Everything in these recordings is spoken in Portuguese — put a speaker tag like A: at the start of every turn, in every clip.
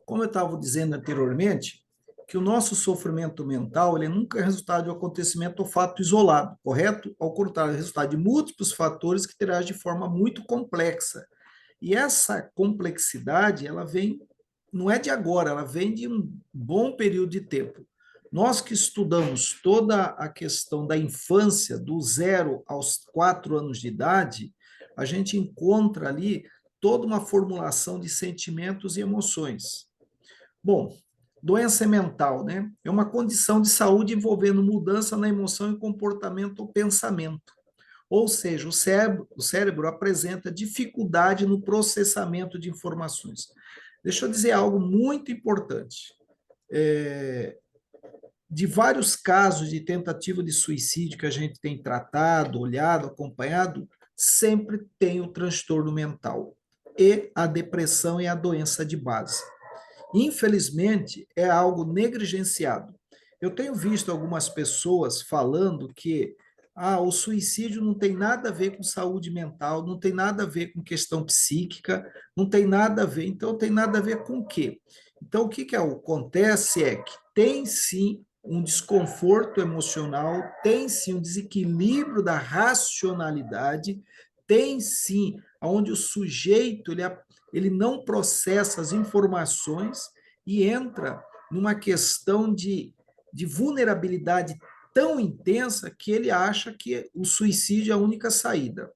A: Como eu estava dizendo anteriormente, que o nosso sofrimento mental ele nunca é resultado de um acontecimento ou fato isolado, correto? Ao contrário, é resultado de múltiplos fatores que interagem de forma muito complexa. E essa complexidade, ela vem, não é de agora, ela vem de um bom período de tempo. Nós que estudamos toda a questão da infância, do 0 aos 4 anos de idade, a gente encontra ali toda uma formulação de sentimentos e emoções. Bom, doença mental, né? É uma condição de saúde envolvendo mudança na emoção e comportamento ou pensamento. Ou seja, o cérebro apresenta dificuldade no processamento de informações. Deixa eu dizer algo muito importante. De vários casos de tentativa de suicídio que a gente tem tratado, olhado, acompanhado, sempre tem o transtorno mental e a depressão e a doença de base. Infelizmente, é algo negligenciado. Eu tenho visto algumas pessoas falando que o suicídio não tem nada a ver com saúde mental, não tem nada a ver com questão psíquica, não tem nada a ver. Então, tem nada a ver com o quê? Então, o que, que acontece é que tem sim um desconforto emocional, tem sim um desequilíbrio da racionalidade, tem sim onde o sujeito ele não processa as informações e entra numa questão de vulnerabilidade tão intensa que ele acha que o suicídio é a única saída.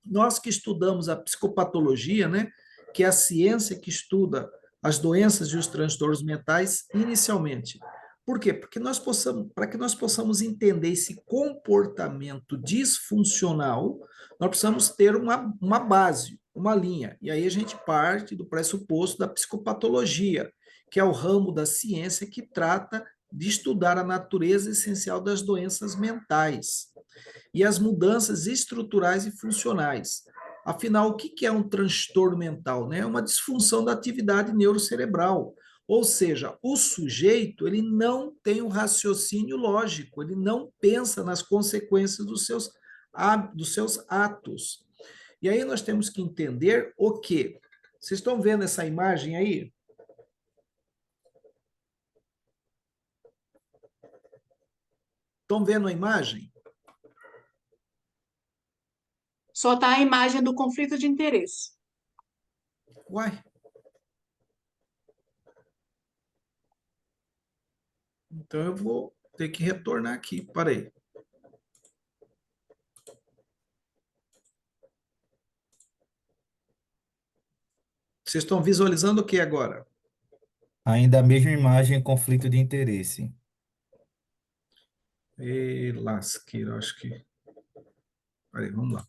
A: Nós que estudamos a psicopatologia, né, que é a ciência que estuda as doenças e os transtornos mentais inicialmente. Por quê? Para que nós possamos entender esse comportamento disfuncional, nós precisamos ter uma base, uma linha. E aí a gente parte do pressuposto da psicopatologia, que é o ramo da ciência que trata de estudar a natureza essencial das doenças mentais e as mudanças estruturais e funcionais. Afinal, o que é um transtorno mental? Né? É uma disfunção da atividade neurocerebral. Ou seja, o sujeito ele não tem um raciocínio lógico, ele não pensa nas consequências dos seus atos. E aí nós temos que entender o quê? Vocês estão vendo essa imagem aí? Estão vendo a imagem?
B: Só está a imagem do conflito de interesse.
A: Uai. Então eu vou ter que retornar aqui. Parei. Vocês estão visualizando o que agora?
C: Ainda a mesma imagem, conflito de interesse.
A: E lasqueira, acho que. Peraí, vamos lá.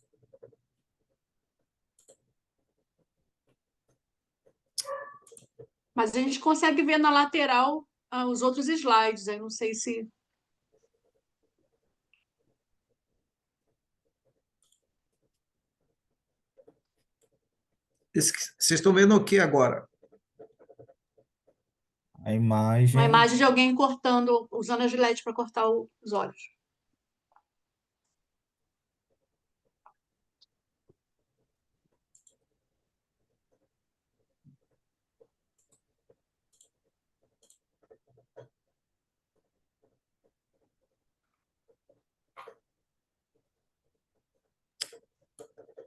B: Mas a gente consegue ver na lateral os outros slides. Eu não sei se...
A: Vocês estão vendo o que agora?
C: A imagem.
B: Uma imagem de alguém cortando, usando a gilete para cortar os olhos.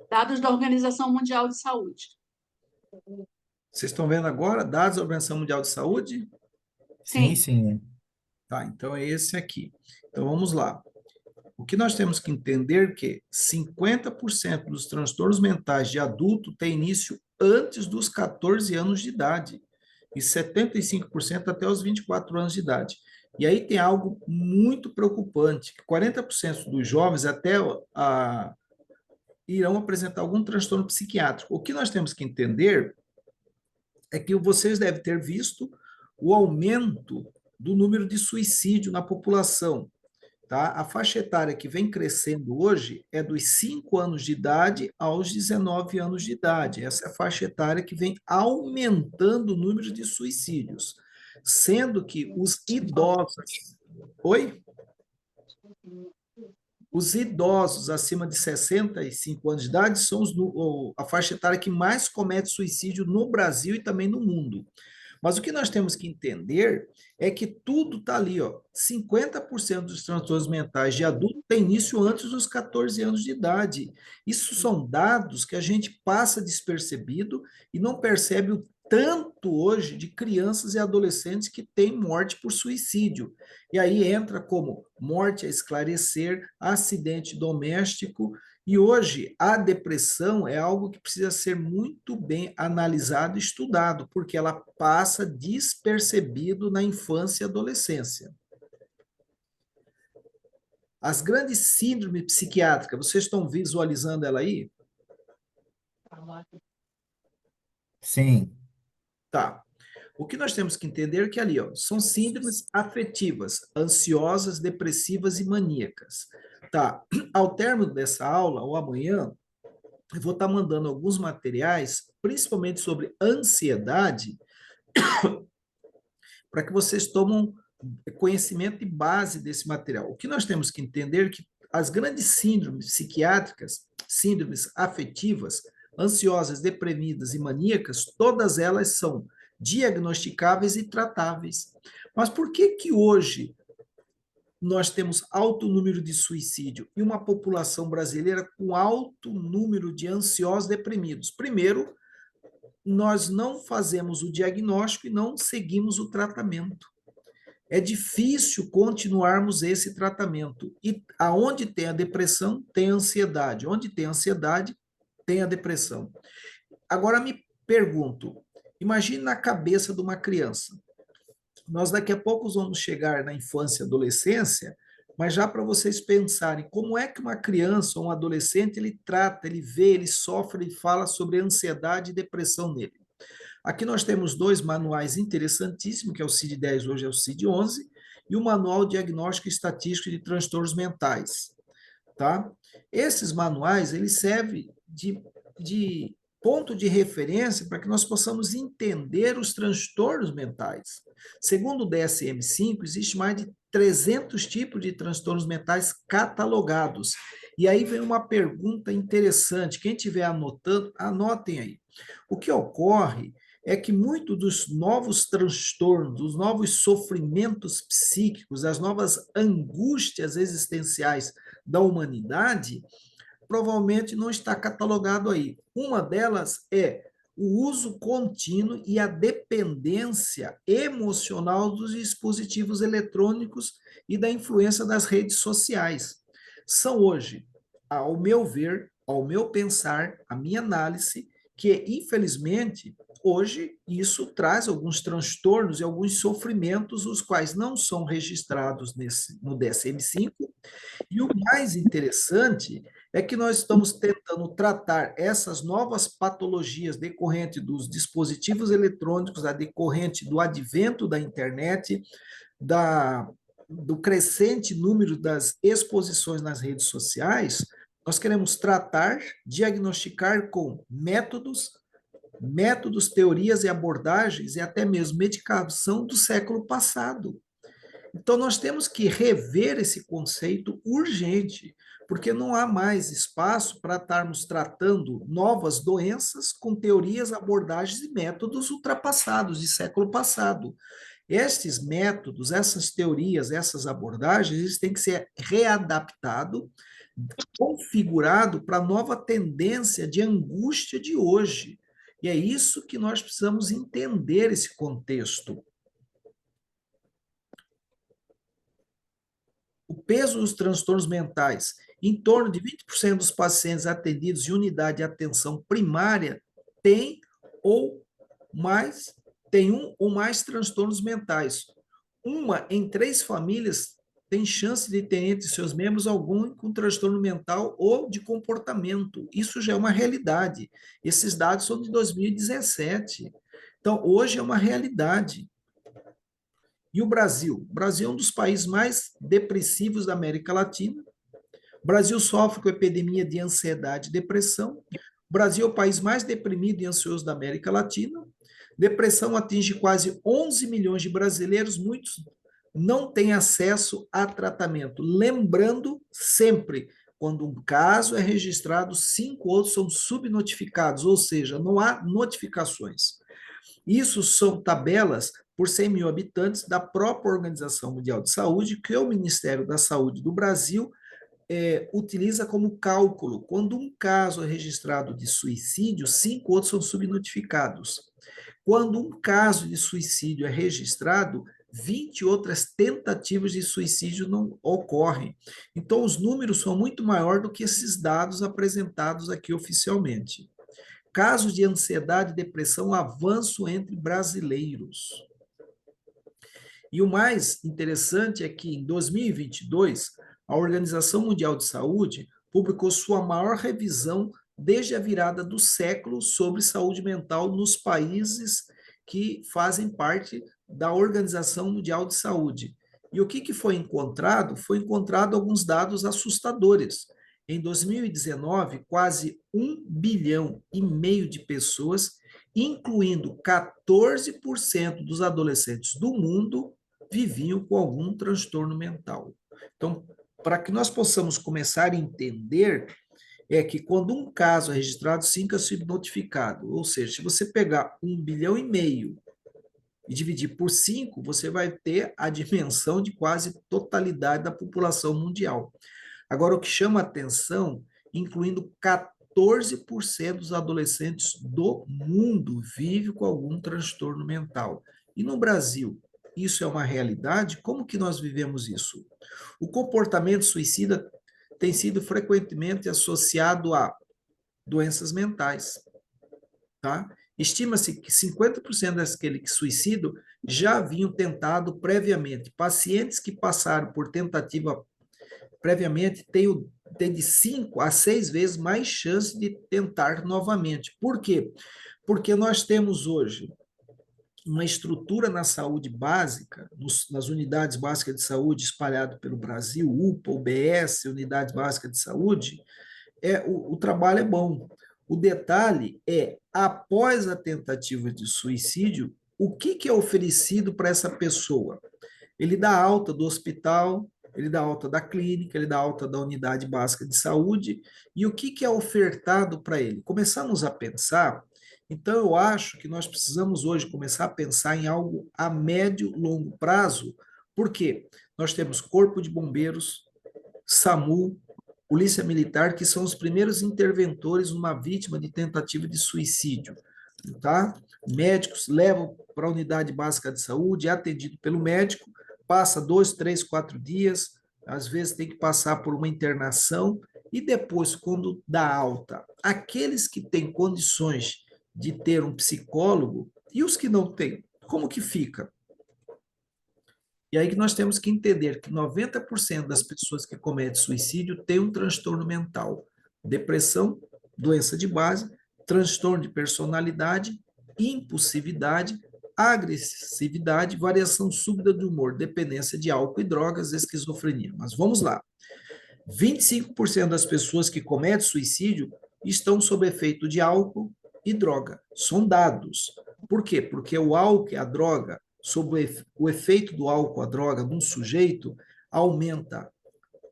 B: Dados da Organização Mundial de Saúde.
A: Vocês estão vendo agora dados da Organização Mundial de Saúde?
C: Sim,
B: Sim.
C: sim.
A: Tá, então é esse aqui. Então vamos lá. O que nós temos que entender é que 50% dos transtornos mentais de adulto têm início antes dos 14 anos de idade e 75% até os 24 anos de idade. E aí tem algo muito preocupante, que 40% dos jovens irão apresentar algum transtorno psiquiátrico. O que nós temos que entender é que vocês devem ter visto o aumento do número de suicídio na população. Tá? A faixa etária que vem crescendo hoje é dos 5 anos de idade aos 19 anos de idade. Essa é a faixa etária que vem aumentando o número de suicídios, sendo que os idosos. Oi? Os idosos acima de 65 anos de idade são a faixa etária que mais comete suicídio no Brasil e também no mundo. Mas o que nós temos que entender é que tudo está ali, ó. 50% dos transtornos mentais de adulto tem início antes dos 14 anos de idade. Isso são dados que a gente passa despercebido e não percebe o tanto hoje de crianças e adolescentes que têm morte por suicídio. E aí entra como morte a esclarecer, acidente doméstico, e hoje a depressão é algo que precisa ser muito bem analisado e estudado, porque ela passa despercebido na infância e adolescência. As grandes síndromes psiquiátricas, vocês estão visualizando ela aí?
C: Sim,
A: Tá. O que nós temos que entender é que ali, ó, são síndromes afetivas, ansiosas, depressivas e maníacas. Tá. Ao término dessa aula, ou amanhã, eu vou estar mandando alguns materiais, principalmente sobre ansiedade, para que vocês tomem conhecimento e base desse material. O que nós temos que entender é que as grandes síndromes psiquiátricas, síndromes afetivas, ansiosas, deprimidas e maníacas, todas elas são diagnosticáveis e tratáveis. Mas por que que hoje nós temos alto número de suicídio e uma população brasileira com alto número de ansiosos deprimidos? Primeiro, nós não fazemos o diagnóstico e não seguimos o tratamento. É difícil continuarmos esse tratamento. E aonde tem a depressão, tem a ansiedade. Onde tem a ansiedade, tem a depressão. Agora me pergunto, imagine na cabeça de uma criança. Nós daqui a pouco vamos chegar na infância e adolescência, mas já para vocês pensarem como é que uma criança ou um adolescente ele trata, ele vê, ele sofre e fala sobre ansiedade e depressão nele. Aqui nós temos dois manuais interessantíssimos, que é o CID-10, hoje é o CID-11, e o Manual Diagnóstico e Estatístico de Transtornos Mentais. Tá? Esses manuais, eles servem de ponto de referência para que nós possamos entender os transtornos mentais. Segundo o DSM-5, existe mais de 300 tipos de transtornos mentais catalogados. E aí vem uma pergunta interessante. Quem estiver anotando, anotem aí. O que ocorre é que muitos dos novos transtornos, dos novos sofrimentos psíquicos, as novas angústias existenciais da humanidade, provavelmente não está catalogado aí. Uma delas é o uso contínuo e a dependência emocional dos dispositivos eletrônicos e da influência das redes sociais. São hoje, ao meu ver, ao meu pensar, a minha análise, que infelizmente hoje isso traz alguns transtornos e alguns sofrimentos, os quais não são registrados no DSM-5, e o mais interessante é que nós estamos tentando tratar essas novas patologias decorrentes dos dispositivos eletrônicos, a decorrente do advento da internet, do crescente número das exposições nas redes sociais. Nós queremos tratar, diagnosticar com métodos, teorias e abordagens e até mesmo medicação do século passado. Então, nós temos que rever esse conceito urgente, porque não há mais espaço para estarmos tratando novas doenças com teorias, abordagens e métodos ultrapassados, de século passado. Estes métodos, essas teorias, essas abordagens, eles têm que ser readaptados, configurado para a nova tendência de angústia de hoje. E é isso que nós precisamos entender esse contexto. O peso dos transtornos mentais, em torno de 20% dos pacientes atendidos em unidade de atenção primária tem um ou mais transtornos mentais. Uma em 3 famílias tem chance de ter entre seus membros algum com transtorno mental ou de comportamento. Isso já é uma realidade. Esses dados são de 2017. Então, hoje é uma realidade. E o Brasil? O Brasil é um dos países mais depressivos da América Latina. O Brasil sofre com epidemia de ansiedade e depressão. O Brasil é o país mais deprimido e ansioso da América Latina. Depressão atinge quase 11 milhões de brasileiros, muitos não têm acesso a tratamento. Lembrando sempre, quando um caso é registrado, 5 outros são subnotificados, ou seja, não há notificações. Isso são tabelas por 100 mil habitantes da própria Organização Mundial de Saúde, que o Ministério da Saúde do Brasil utiliza como cálculo. Quando um caso é registrado de suicídio, 5 outros são subnotificados. Quando um caso de suicídio é registrado, 20 outras tentativas de suicídio não ocorrem. Então, os números são muito maiores do que esses dados apresentados aqui oficialmente. Casos de ansiedade e depressão avançam entre brasileiros. E o mais interessante é que, em 2022, a Organização Mundial de Saúde publicou sua maior revisão desde a virada do século sobre saúde mental nos países que fazem parte da Organização Mundial de Saúde. E o que foi encontrado? Foi encontrado alguns dados assustadores. Em 2019, quase 1,5 bilhão de pessoas, incluindo 14% dos adolescentes do mundo, viviam com algum transtorno mental. Então, para que nós possamos começar a entender, é que quando um caso é registrado, 5 é subnotificado. Ou seja, se você pegar 1,5 bilhão e dividir por 5, você vai ter a dimensão de quase totalidade da população mundial. Agora, o que chama atenção, incluindo 14% dos adolescentes do mundo vivem com algum transtorno mental. E no Brasil, isso é uma realidade? Como que nós vivemos isso? O comportamento suicida tem sido frequentemente associado a doenças mentais, tá? Estima-se que 50% daqueles que suicidam já haviam tentado previamente. Pacientes que passaram por tentativa previamente têm de 5 a 6 vezes mais chance de tentar novamente. Por quê? Porque nós temos hoje uma estrutura na saúde básica, nas unidades básicas de saúde espalhado pelo Brasil, UPA, UBS, Unidade Básica de Saúde, o trabalho é bom. O detalhe é, após a tentativa de suicídio, o que é oferecido para essa pessoa? Ele dá alta do hospital, ele dá alta da clínica, ele dá alta da unidade básica de saúde, e o que é ofertado para ele? Começamos a pensar, então eu acho que nós precisamos hoje começar a pensar em algo a médio, longo prazo, porque nós temos Corpo de Bombeiros, SAMU, Polícia Militar, que são os primeiros interventores numa vítima de tentativa de suicídio, tá? Médicos levam para a unidade básica de saúde, é atendido pelo médico, passa 2, 3, 4 dias, às vezes tem que passar por uma internação, e depois, quando dá alta, aqueles que têm condições de ter um psicólogo, e os que não têm, como que fica? E aí que nós temos que entender que 90% das pessoas que cometem suicídio têm um transtorno mental, depressão, doença de base, transtorno de personalidade, impulsividade, agressividade, variação súbita de humor, dependência de álcool e drogas, esquizofrenia. Mas vamos lá. 25% das pessoas que cometem suicídio estão sob efeito de álcool e droga. São dados. Por quê? Porque o álcool e a droga, sob o efeito do álcool, a droga, num sujeito, aumenta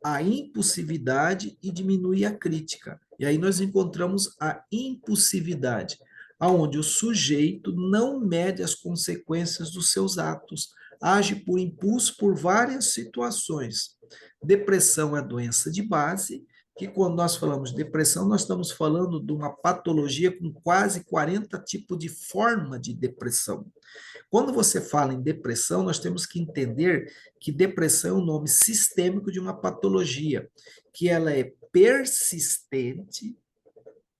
A: a impulsividade e diminui a crítica. E aí nós encontramos a impulsividade, aonde o sujeito não mede as consequências dos seus atos, age por impulso por várias situações. Depressão é doença de base, que quando nós falamos de depressão, nós estamos falando de uma patologia com quase 40 tipos de forma de depressão. Quando você fala em depressão, nós temos que entender que depressão é um nome sistêmico de uma patologia, que ela é persistente,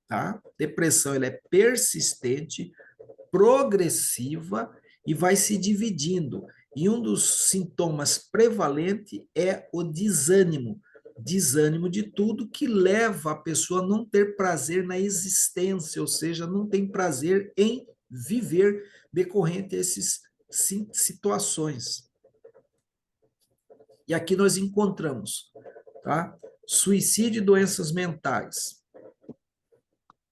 A: tá? Depressão ela é persistente, progressiva e vai se dividindo. E um dos sintomas prevalentes é o desânimo. Desânimo de tudo que leva a pessoa a não ter prazer na existência, ou seja, não tem prazer em viver decorrente dessas situações. E aqui nós encontramos, tá? Suicídio e doenças mentais.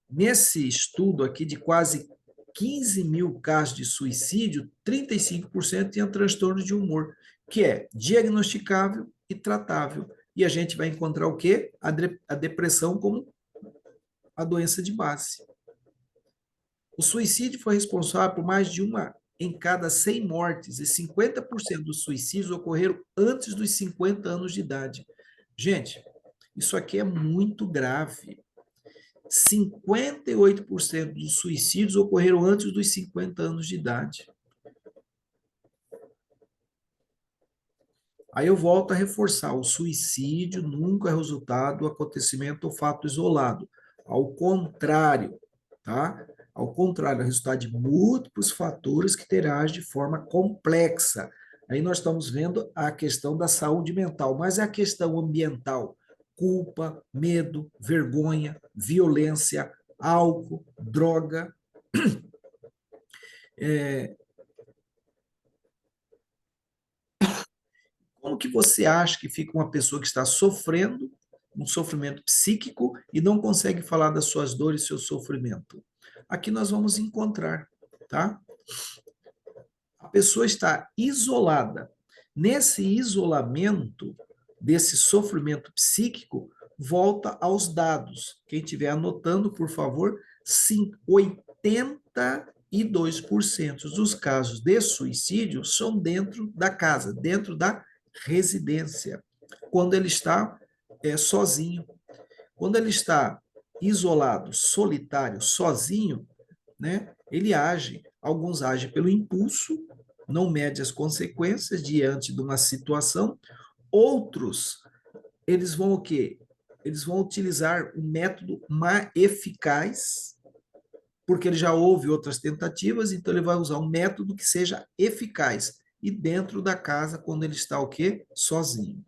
A: Nesse estudo aqui de quase 15 mil casos de suicídio, 35% tinham transtorno de humor, que é diagnosticável e tratável. E a gente vai encontrar o quê? A depressão como a doença de base. O suicídio foi responsável por mais de uma em cada 100 mortes, e 50% dos suicídios ocorreram antes dos 50 anos de idade. Gente, isso aqui é muito grave. 58% dos suicídios ocorreram antes dos 50 anos de idade. Aí eu volto a reforçar: o suicídio nunca é resultado do acontecimento ou fato isolado. Ao contrário, tá? Ao contrário, é resultado de múltiplos fatores que interagem de forma complexa. Aí nós estamos vendo a questão da saúde mental, mas é a questão ambiental: culpa, medo, vergonha, violência, álcool, droga. Como que você acha que fica uma pessoa que está sofrendo um sofrimento psíquico e não consegue falar das suas dores e seu sofrimento? Aqui nós vamos encontrar, tá? A pessoa está isolada. Nesse isolamento, desse sofrimento psíquico, volta aos dados. Quem estiver anotando, por favor, 82% dos casos de suicídio são dentro da casa, dentro da residência, quando ele está sozinho. Quando ele está isolado, solitário, sozinho, né, ele age. Alguns agem pelo impulso, não mede as consequências diante de uma situação. Outros, eles vão o quê? Eles vão utilizar um método mais eficaz, porque ele já houve outras tentativas, então ele vai usar um método que seja eficaz. E dentro da casa, quando ele está o quê? Sozinho.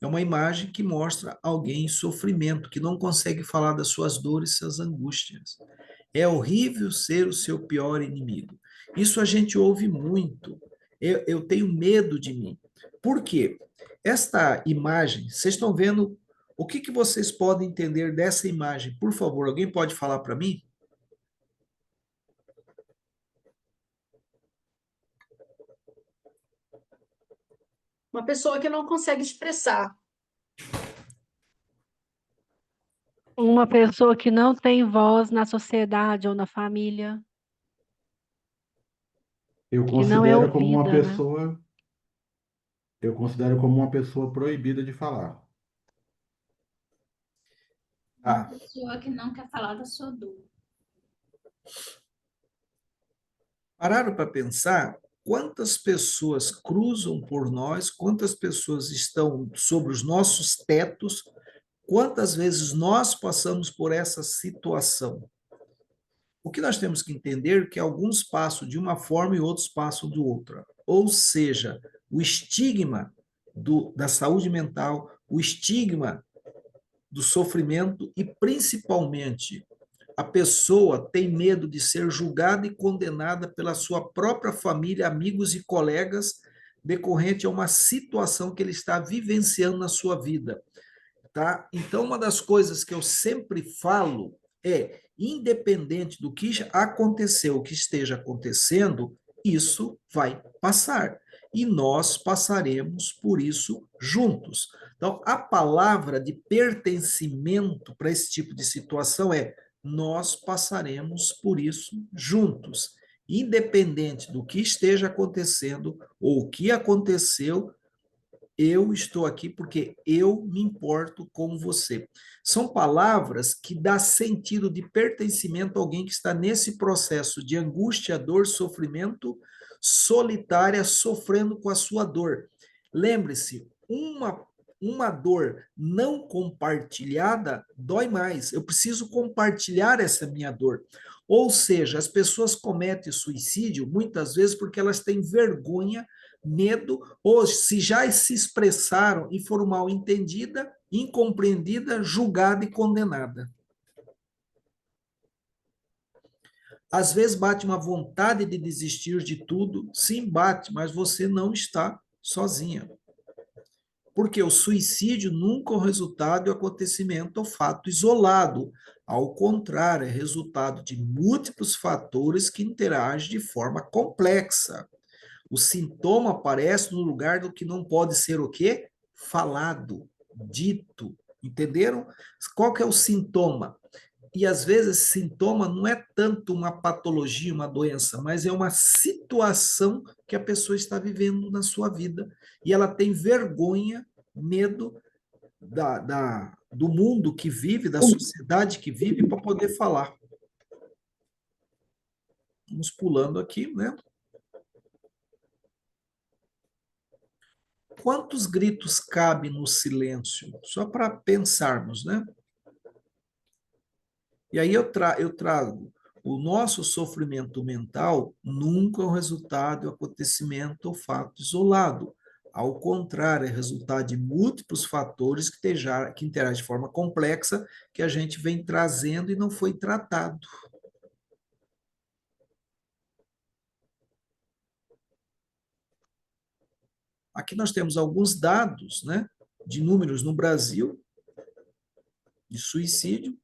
A: É uma imagem que mostra alguém em sofrimento, que não consegue falar das suas dores, suas angústias. É horrível ser o seu pior inimigo. Isso a gente ouve muito. Eu tenho medo de mim. Por quê? Esta imagem, vocês estão vendo, o que vocês podem entender dessa imagem? Por favor, alguém pode falar para mim?
B: Uma pessoa que não consegue expressar.
D: Uma pessoa que não tem voz na sociedade ou na família,
E: Eu
D: que não é
E: considero como uma
D: ouvida, né?
E: pessoa, eu considero como uma pessoa proibida de falar.
F: Uma
A: Ah,
F: pessoa que não quer falar da sua dor.
A: pararam para pensar quantas pessoas cruzam por nós, quantas pessoas estão sobre os nossos tetos, quantas vezes nós passamos por essa situação. O que nós temos que entender é que alguns passam de uma forma e outros passam de outra. Ou seja, o estigma da saúde mental, o estigma do sofrimento e, principalmente, a pessoa tem medo de ser julgada e condenada pela sua própria família, amigos e colegas, decorrente a uma situação que ele está vivenciando na sua vida, tá? Então, uma das coisas que eu sempre falo é, independente do que aconteceu, o que esteja acontecendo, isso vai passar. E nós passaremos por isso juntos. Então, a palavra de pertencimento para esse tipo de situação é: nós passaremos por isso juntos. Independente do que esteja acontecendo ou o que aconteceu, eu estou aqui porque eu me importo com você. São palavras que dão sentido de pertencimento a alguém que está nesse processo de angústia, dor, sofrimento, solitária, sofrendo com a sua dor. Lembre-se, uma dor não compartilhada dói mais. Eu preciso compartilhar essa minha dor. Ou seja, as pessoas cometem suicídio muitas vezes porque elas têm vergonha, medo, ou se já se expressaram e foram mal entendida, incompreendida, julgada e condenada. Às vezes bate uma vontade de desistir de tudo, sim, bate, mas você não está sozinha. Porque o suicídio nunca é o resultado de um acontecimento ou fato isolado. Ao contrário, é resultado de múltiplos fatores que interagem de forma complexa. O sintoma aparece no lugar do que não pode ser o quê? Falado, dito. Entenderam? Qual que é o sintoma? E às vezes esse sintoma não é tanto uma patologia, uma doença, mas é uma situação que a pessoa está vivendo na sua vida. E ela tem vergonha, medo do mundo que vive, da sociedade que vive, para poder falar. Vamos pulando aqui, né? Quantos gritos cabe no silêncio? Só para pensarmos, né? E aí eu trago o nosso sofrimento mental nunca é um resultado, acontecimento ou fato isolado. Ao contrário, é resultado de múltiplos fatores que interagem de forma complexa, que a gente vem trazendo e não foi tratado. Aqui nós temos alguns dados, né, de números no Brasil, de suicídio,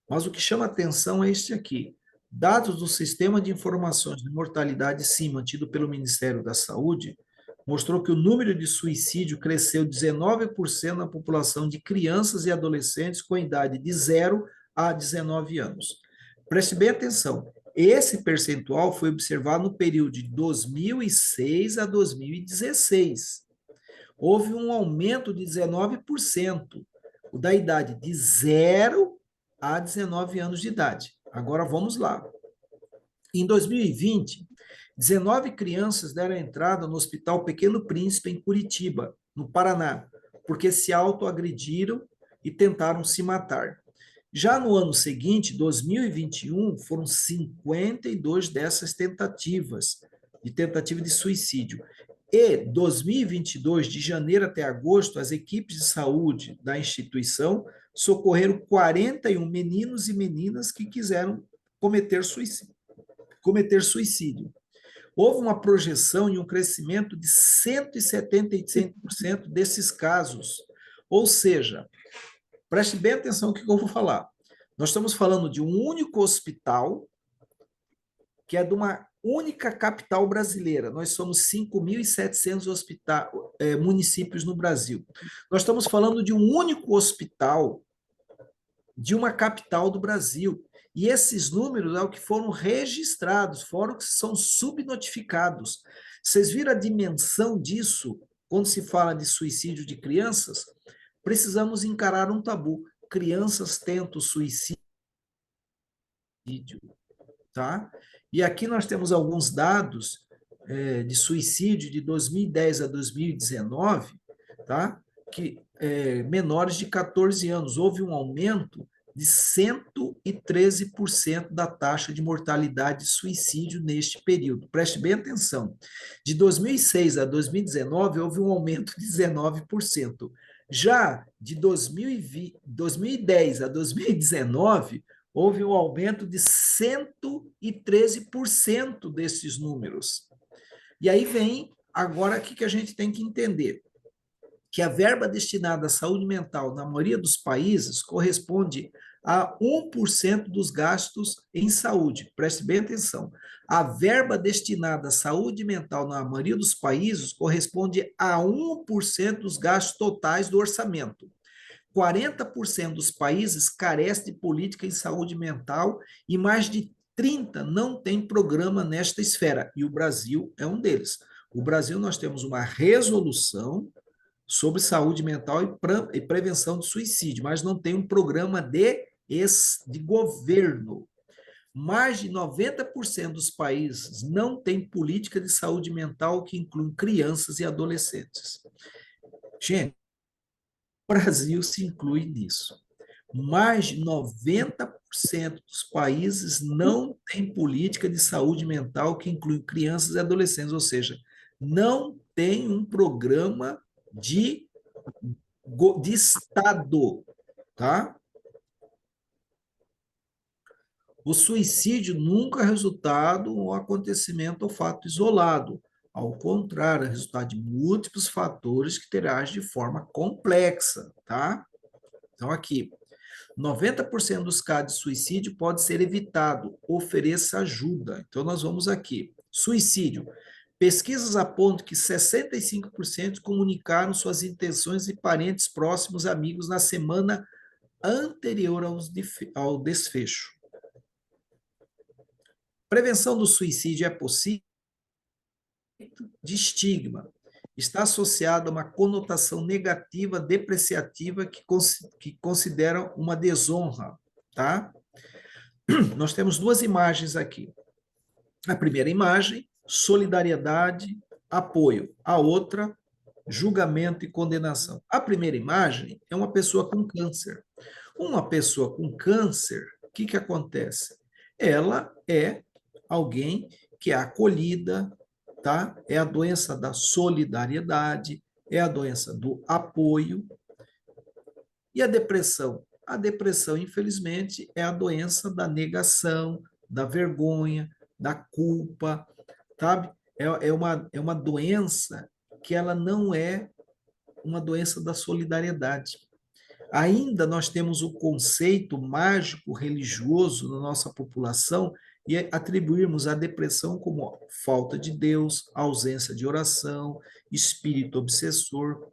A: mas o que chama atenção é este aqui. Dados do Sistema de Informações de Mortalidade, SIM, mantido pelo Ministério da Saúde, mostrou que o número de suicídio cresceu 19% na população de crianças e adolescentes com idade de 0 a 19 anos. Preste bem atenção, esse percentual foi observado no período de 2006 a 2016. Houve um aumento de 19%, o da idade de 0 a 19 anos de idade. Agora vamos lá. Em 2020, 19 crianças deram entrada no Hospital Pequeno Príncipe, em Curitiba, no Paraná, porque se autoagrediram e tentaram se matar. Já no ano seguinte, 2021, foram 52 dessas tentativas de suicídio. E 2022, de janeiro até agosto, as equipes de saúde da instituição socorreram 41 meninos e meninas que quiseram cometer suicídio. Houve uma projeção e um crescimento de 175% desses casos. Ou seja, preste bem atenção no que eu vou falar. Nós estamos falando de um único hospital, que é de uma única capital brasileira. Nós somos 5.700 municípios no Brasil. Nós estamos falando de um único hospital de uma capital do Brasil. E esses números é o que foram registrados, fora que são subnotificados. Vocês viram a dimensão disso quando se fala de suicídio de crianças? Precisamos encarar um tabu. Crianças tentam suicídio, tá? E aqui nós temos alguns dados de suicídio de 2010 a 2019, tá? Que menores de 14 anos, houve um aumento de 113% da taxa de mortalidade de suicídio neste período. Preste bem atenção. De 2006 a 2019, houve um aumento de 19%. Já de 2010 a 2019, houve um aumento de 113% desses números. E aí vem agora o que a gente tem que entender, que a verba destinada à saúde mental na maioria dos países corresponde a 1% dos gastos em saúde. Preste bem atenção. A verba destinada à saúde mental na maioria dos países corresponde a 1% dos gastos totais do orçamento. 40% dos países carecem de política em saúde mental e mais de 30% não tem programa nesta esfera, e o Brasil é um deles. O Brasil, nós temos uma resolução sobre saúde mental e prevenção de suicídio, mas não tem um programa de governo. Mais de 90% dos países não tem política de saúde mental que inclui crianças e adolescentes. Gente, o Brasil se inclui nisso. Mais de 90% dos países não tem política de saúde mental que inclui crianças e adolescentes, ou seja, não tem um programa de Estado, tá? O suicídio nunca é resultado ou acontecimento ou fato isolado. Ao contrário, é resultado de múltiplos fatores que interagem de forma complexa, tá? Então, aqui, 90% dos casos de suicídio pode ser evitado. Ofereça ajuda. Então, nós vamos aqui. Suicídio. Pesquisas apontam que 65% comunicaram suas intenções e parentes próximos, amigos, na semana anterior ao desfecho. Prevenção do suicídio é possível? De estigma. Está associado a uma conotação negativa, depreciativa, que considera uma desonra, tá? Nós temos duas imagens aqui. A primeira imagem, solidariedade, apoio. A outra, julgamento e condenação. A primeira imagem é uma pessoa com câncer. Uma pessoa com câncer, o que acontece? Ela é alguém que é acolhida, tá? É a doença da solidariedade, é a doença do apoio. E a depressão? A depressão, infelizmente, é a doença da negação, da vergonha, da culpa, sabe? É uma doença que ela não é uma doença da solidariedade. Ainda nós temos o conceito mágico religioso na nossa população e atribuirmos a depressão como falta de Deus, ausência de oração, espírito obsessor,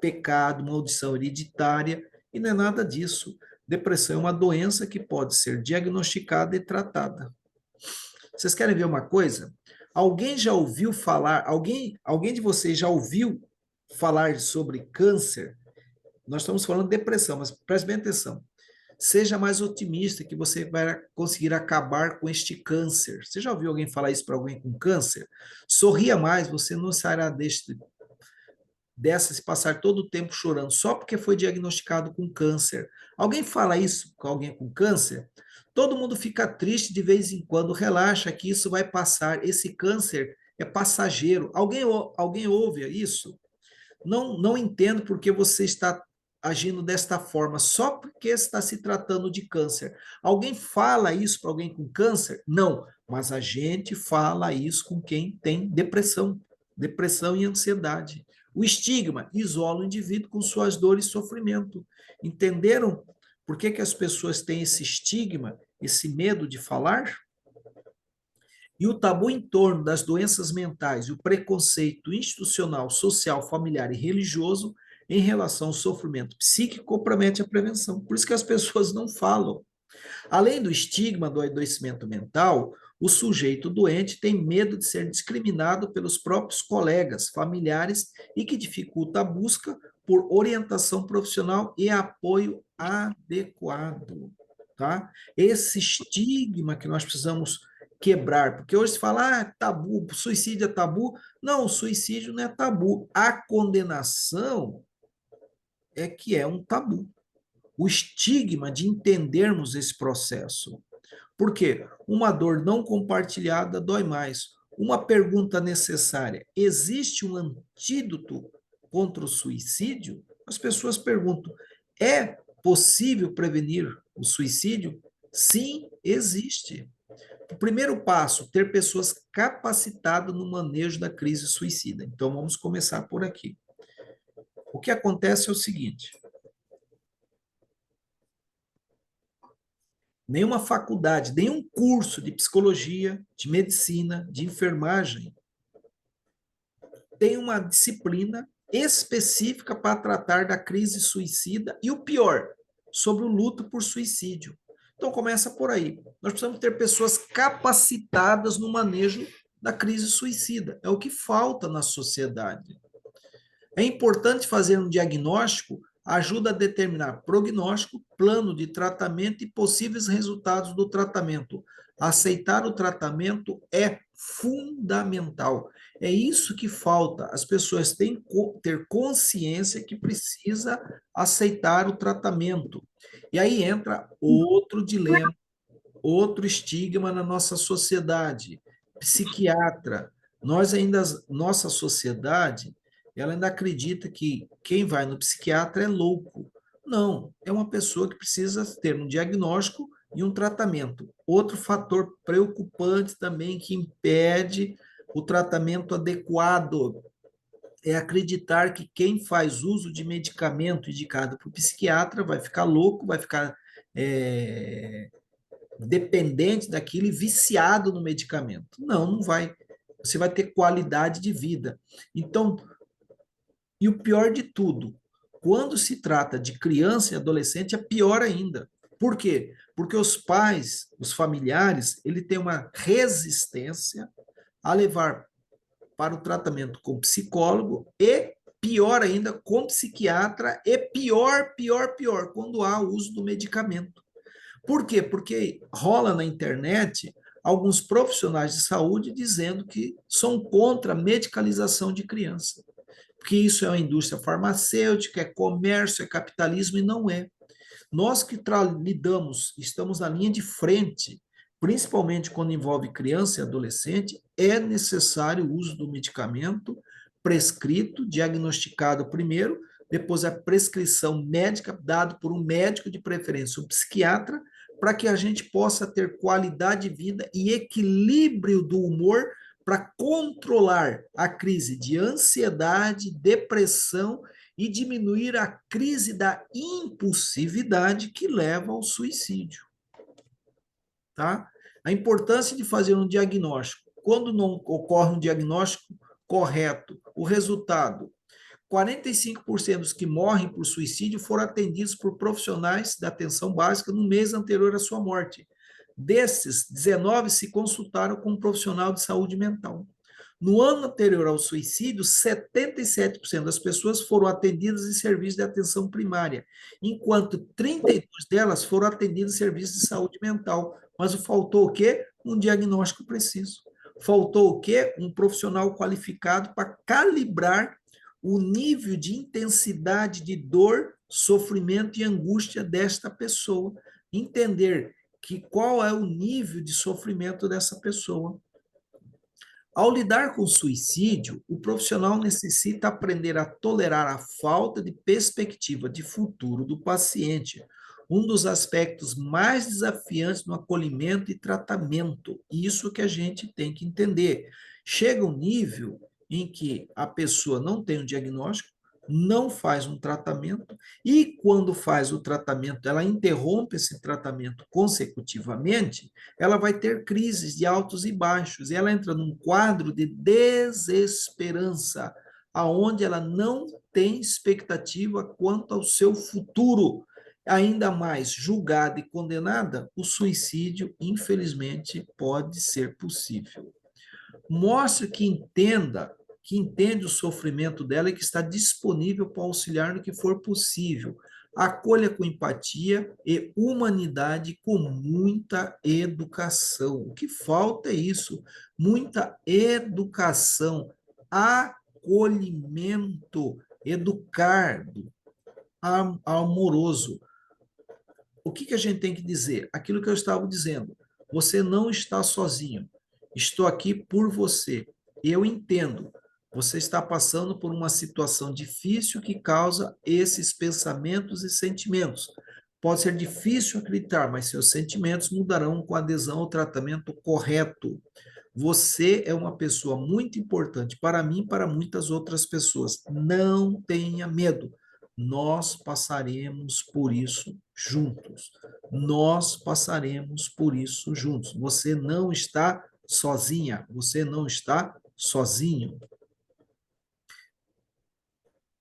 A: pecado, maldição hereditária, e não é nada disso. Depressão é uma doença que pode ser diagnosticada e tratada. Vocês querem ver uma coisa? Alguém já ouviu falar, alguém de vocês já ouviu falar sobre câncer? Nós estamos falando de depressão, mas preste bem atenção. Seja mais otimista que você vai conseguir acabar com este câncer. Você já ouviu alguém falar isso para alguém com câncer? Sorria mais, você não sairá dessa se passar todo o tempo chorando só porque foi diagnosticado com câncer. Alguém fala isso com alguém com câncer? Todo mundo fica triste de vez em quando, relaxa que isso vai passar. Esse câncer é passageiro. Alguém ouve isso? Não entendo porque você está agindo desta forma, só porque está se tratando de câncer. Alguém fala isso para alguém com câncer? Não, mas a gente fala isso com quem tem depressão e ansiedade. O estigma isola o indivíduo com suas dores e sofrimento. Entenderam por que as pessoas têm esse estigma, esse medo de falar? E o tabu em torno das doenças mentais e o preconceito institucional, social, familiar e religioso em relação ao sofrimento psíquico compromete a prevenção. Por isso que as pessoas não falam. Além do estigma do adoecimento mental, o sujeito doente tem medo de ser discriminado pelos próprios colegas, familiares e que dificulta a busca por orientação profissional e apoio adequado, tá? Esse estigma que nós precisamos quebrar, porque hoje se fala, tabu, suicídio é tabu. Não, o suicídio não é tabu. A condenação é que é um tabu. O estigma de entendermos esse processo. Por quê? Uma dor não compartilhada dói mais. Uma pergunta necessária: existe um antídoto contra o suicídio? As pessoas perguntam: é possível prevenir o suicídio? Sim, existe. O primeiro passo, ter pessoas capacitadas no manejo da crise suicida. Então, vamos começar por aqui. O que acontece é o seguinte: nenhuma faculdade, nenhum curso de psicologia, de medicina, de enfermagem tem uma disciplina específica para tratar da crise suicida e o pior, sobre o luto por suicídio. Então começa por aí. Nós precisamos ter pessoas capacitadas no manejo da crise suicida. É o que falta na sociedade. É importante fazer um diagnóstico, ajuda a determinar prognóstico, plano de tratamento e possíveis resultados do tratamento. Aceitar o tratamento é fundamental. É isso que falta. As pessoas têm que ter consciência que precisa aceitar o tratamento. E aí entra outro dilema, outro estigma na nossa sociedade. Psiquiatra. Nossa sociedade, ela ainda acredita que quem vai no psiquiatra é louco. Não, é uma pessoa que precisa ter um diagnóstico e um tratamento. Outro fator preocupante também que impede o tratamento adequado é acreditar que quem faz uso de medicamento indicado por psiquiatra vai ficar louco, vai ficar dependente daquilo e viciado no medicamento. Não, não vai. Você vai ter qualidade de vida. Então, e o pior de tudo, Quando se trata de criança e adolescente, é pior ainda. Por quê? Porque os pais, os familiares, ele tem uma resistência a levar para o tratamento com psicólogo e, pior ainda, com psiquiatra e pior, quando há o uso do medicamento. Por quê? Porque rola na internet alguns profissionais de saúde dizendo que são contra a medicalização de criança, porque isso é uma indústria farmacêutica, é comércio, é capitalismo, e não é. Nós que lidamos, estamos na linha de frente, principalmente quando envolve criança e adolescente, é necessário o uso do medicamento prescrito, diagnosticado primeiro, depois a prescrição médica, dado por um médico, de preferência um psiquiatra, para que a gente possa ter qualidade de vida e equilíbrio do humor para controlar a crise de ansiedade, depressão e diminuir a crise da impulsividade que leva ao suicídio. Tá? A importância de fazer um diagnóstico. Quando não ocorre um diagnóstico correto, o resultado: 45% dos que morrem por suicídio foram atendidos por profissionais da atenção básica no mês anterior à sua morte. Desses, 19 se consultaram com um profissional de saúde mental. No ano anterior ao suicídio, 77% das pessoas foram atendidas em serviços de atenção primária, enquanto 32 delas foram atendidas em serviços de saúde mental. Mas faltou o quê? Um diagnóstico preciso. Faltou o quê? Um profissional qualificado para calibrar o nível de intensidade de dor, sofrimento e angústia desta pessoa. Entender que qual é o nível de sofrimento dessa pessoa. Ao lidar com o suicídio, o profissional necessita aprender a tolerar a falta de perspectiva de futuro do paciente, um dos aspectos mais desafiantes no acolhimento e tratamento. Isso que a gente tem que entender. Chega um nível em que a pessoa não tem um diagnóstico, não faz um tratamento, e quando faz o tratamento, ela interrompe esse tratamento consecutivamente, ela vai ter crises de altos e baixos, e ela entra num quadro de desesperança, aonde ela não tem expectativa quanto ao seu futuro. Ainda mais julgada e condenada, o suicídio, infelizmente, pode ser possível. Mostre que entende o sofrimento dela e que está disponível para auxiliar no que for possível. Acolha com empatia e humanidade, com muita educação. O que falta é isso, muita educação, acolhimento, educado, amoroso. O que a gente tem que dizer? Aquilo que eu estava dizendo. Você não está sozinho. Estou aqui por você. Eu entendo. Você está passando por uma situação difícil que causa esses pensamentos e sentimentos. Pode ser difícil acreditar, mas seus sentimentos mudarão com a adesão ao tratamento correto. Você é uma pessoa muito importante para mim e para muitas outras pessoas. Não tenha medo. Nós passaremos por isso juntos. Nós passaremos por isso juntos. Você não está sozinha, você não está sozinho.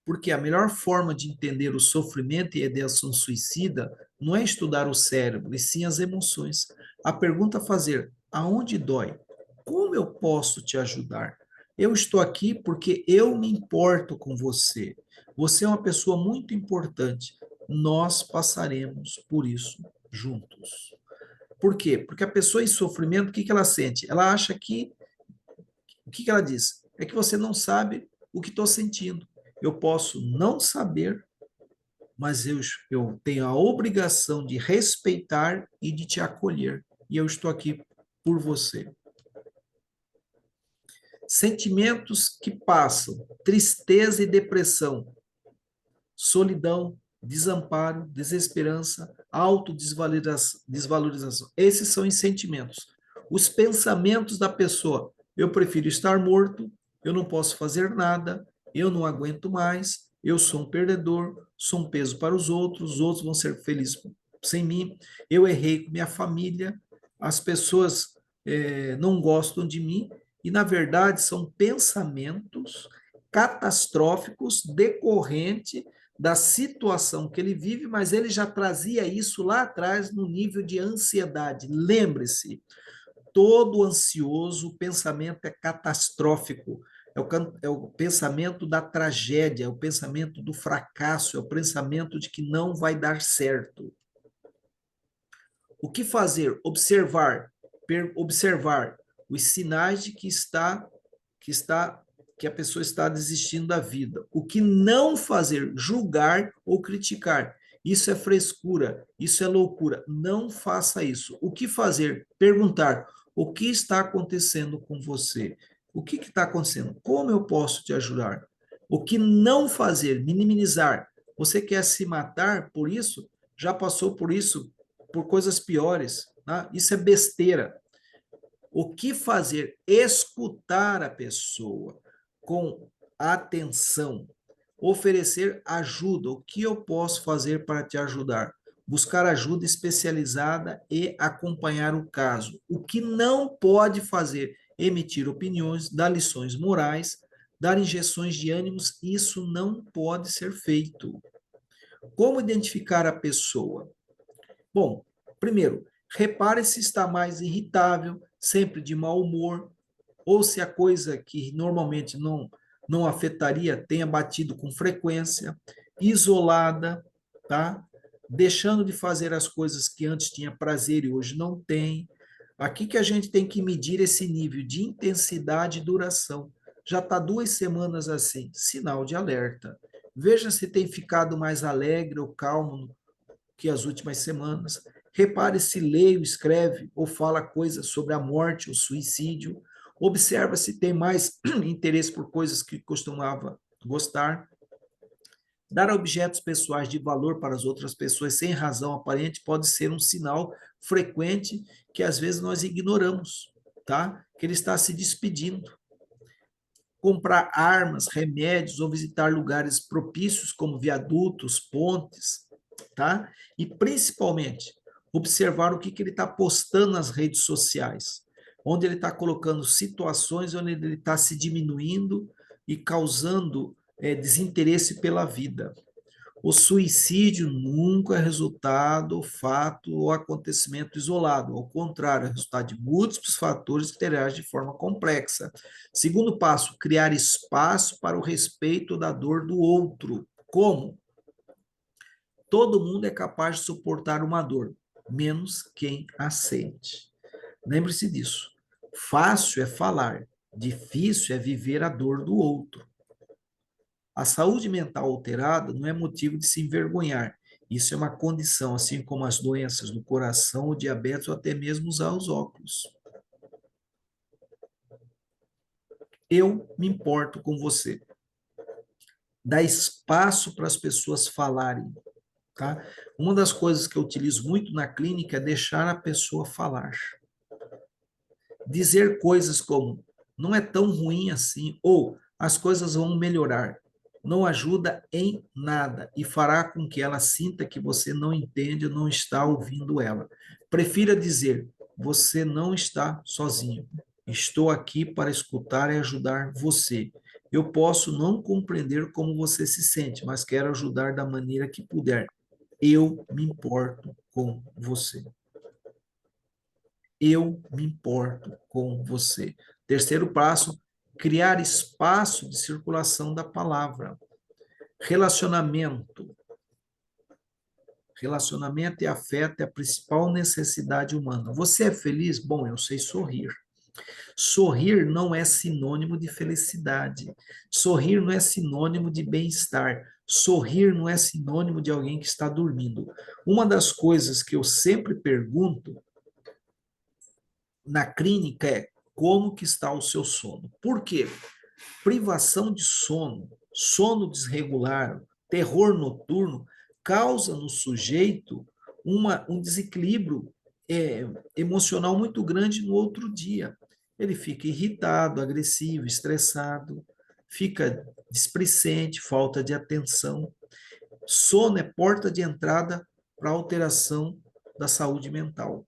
A: Porque a melhor forma de entender o sofrimento e a ideação suicida não é estudar o cérebro, e sim as emoções. A pergunta a fazer: aonde dói? Como eu posso te ajudar? Eu estou aqui porque eu me importo com você. Você é uma pessoa muito importante. Nós passaremos por isso juntos. Por quê? Porque a pessoa em sofrimento, o que ela sente? Ela acha que... O que ela diz? É que você não sabe o que estou sentindo. Eu posso não saber, mas eu tenho a obrigação de respeitar e de te acolher. E eu estou aqui por você. Sentimentos que passam: tristeza e depressão, solidão, desamparo, desesperança, autodesvalorização. Esses são os sentimentos. Os pensamentos da pessoa: eu prefiro estar morto, eu não posso fazer nada, eu não aguento mais, eu sou um perdedor, sou um peso para os outros vão ser felizes sem mim, eu errei com minha família, as pessoas não gostam de mim, e na verdade são pensamentos catastróficos decorrentes da situação que ele vive, mas ele já trazia isso lá atrás no nível de ansiedade. Lembre-se, todo ansioso, o pensamento é catastrófico, é o pensamento da tragédia, é o pensamento do fracasso, é o pensamento de que não vai dar certo. O que fazer? Observar os sinais de que a pessoa está desistindo da vida. O que não fazer? Julgar ou criticar. Isso é frescura, isso é loucura. Não faça isso. O que fazer? Perguntar: o que está acontecendo com você? O que está acontecendo? Como eu posso te ajudar? O que não fazer? Minimizar. Você quer se matar por isso? Já passou por isso, por coisas piores. Tá? Isso é besteira. O que fazer? Escutar a pessoa com atenção, oferecer ajuda. O que eu posso fazer para te ajudar? Buscar ajuda especializada e acompanhar o caso. O que não pode fazer? Emitir opiniões, dar lições morais, dar injeções de ânimos. Isso não pode ser feito. Como identificar a pessoa? Bom, primeiro, repare se está mais irritável, sempre de mau humor, ou se a coisa que normalmente não afetaria tenha batido com frequência, isolada, tá? Deixando de fazer as coisas que antes tinha prazer e hoje não tem. Aqui que a gente tem que medir esse nível de intensidade e duração. Já está 2 semanas assim, sinal de alerta. Veja se tem ficado mais alegre ou calmo que as últimas semanas. Repare se lê, escreve ou fala coisas sobre a morte, o suicídio. Observa se tem mais interesse por coisas que costumava gostar. Dar objetos pessoais de valor para as outras pessoas sem razão aparente pode ser um sinal frequente que às vezes nós ignoramos, tá? Que ele está se despedindo. Comprar armas, remédios ou visitar lugares propícios como viadutos, pontes, tá? E principalmente observar o que ele está postando nas redes sociais, onde ele está colocando situações onde ele está se diminuindo e causando desinteresse pela vida. O suicídio nunca é resultado, fato ou acontecimento isolado. Ao contrário, é resultado de múltiplos fatores que interagem de forma complexa. Segundo passo, criar espaço para o respeito da dor do outro. Como? Todo mundo é capaz de suportar uma dor, menos quem a sente. Lembre-se disso. Fácil é falar, difícil é viver a dor do outro. A saúde mental alterada não é motivo de se envergonhar. Isso é uma condição, assim como as doenças do coração, o diabetes ou até mesmo usar os óculos. Eu me importo com você. Dá espaço para as pessoas falarem, tá? Uma das coisas que eu utilizo muito na clínica é deixar a pessoa falar. Dizer coisas como, não é tão ruim assim, ou as coisas vão melhorar. Não ajuda em nada e fará com que ela sinta que você não entende ou não está ouvindo ela. Prefira dizer, você não está sozinho. Estou aqui para escutar e ajudar você. Eu posso não compreender como você se sente, mas quero ajudar da maneira que puder. Eu me importo com você. Eu me importo com você. Terceiro passo, criar espaço de circulação da palavra. Relacionamento. Relacionamento e afeto é a principal necessidade humana. Você é feliz? Bom, eu sei sorrir. Sorrir não é sinônimo de felicidade. Sorrir não é sinônimo de bem-estar. Sorrir não é sinônimo de alguém que está dormindo. Uma das coisas que eu sempre pergunto na clínica é como que está o seu sono. Por quê? Privação de sono, sono desregulado, terror noturno, causa no sujeito um desequilíbrio emocional muito grande no outro dia. Ele fica irritado, agressivo, estressado, fica displicente, falta de atenção. Sono é porta de entrada para alteração da saúde mental.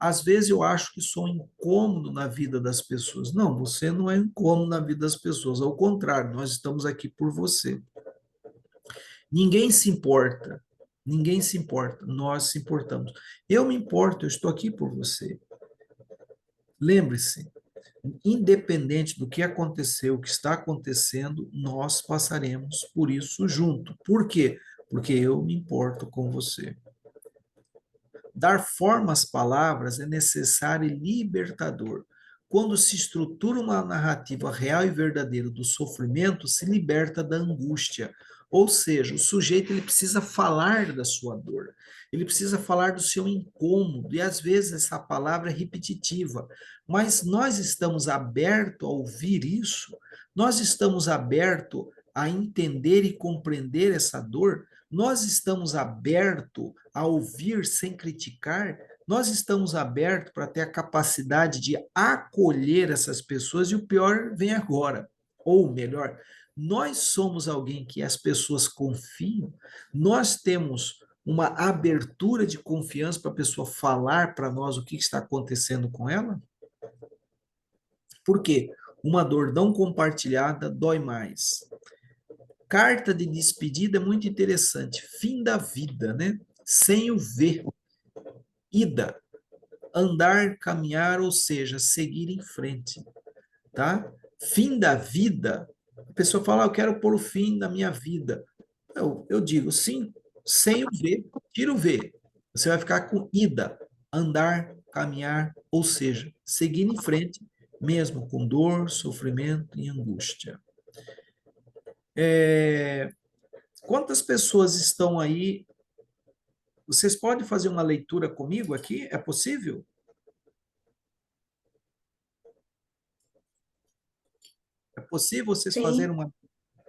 A: Às vezes eu acho que sou incômodo na vida das pessoas. Não, você não é incômodo na vida das pessoas. Ao contrário, nós estamos aqui por você. Ninguém se importa. Ninguém se importa. Nós se importamos. Eu me importo, eu estou aqui por você. Lembre-se, independente do que aconteceu, o que está acontecendo, nós passaremos por isso junto. Por quê? Porque eu me importo com você. Dar forma às palavras é necessário e libertador. Quando se estrutura uma narrativa real e verdadeira do sofrimento, se liberta da angústia. Ou seja, o sujeito ele precisa falar da sua dor, ele precisa falar do seu incômodo, e às vezes essa palavra é repetitiva, mas nós estamos abertos a ouvir isso, nós estamos abertos a entender e compreender essa dor, nós estamos abertos a ouvir sem criticar, nós estamos abertos para ter a capacidade de acolher essas pessoas, e o pior vem agora. Ou melhor, nós somos alguém que as pessoas confiam, nós temos uma abertura de confiança para a pessoa falar para nós o que está acontecendo com ela? Por quê? Uma dor não compartilhada dói mais. Carta de despedida é muito interessante. Fim da vida, né? Sem o ver. Ida. Andar, caminhar, ou seja, seguir em frente, tá? Fim da vida. A pessoa fala, eu quero pôr o fim da minha vida. Eu digo, sim, sem o ver, tira o ver. Você vai ficar com ida. Andar, caminhar, ou seja, seguir em frente, mesmo com dor, sofrimento e angústia. Quantas pessoas estão aí? Vocês podem fazer uma leitura comigo aqui? É possível? É possível vocês
F: Sim.
A: fazerem uma...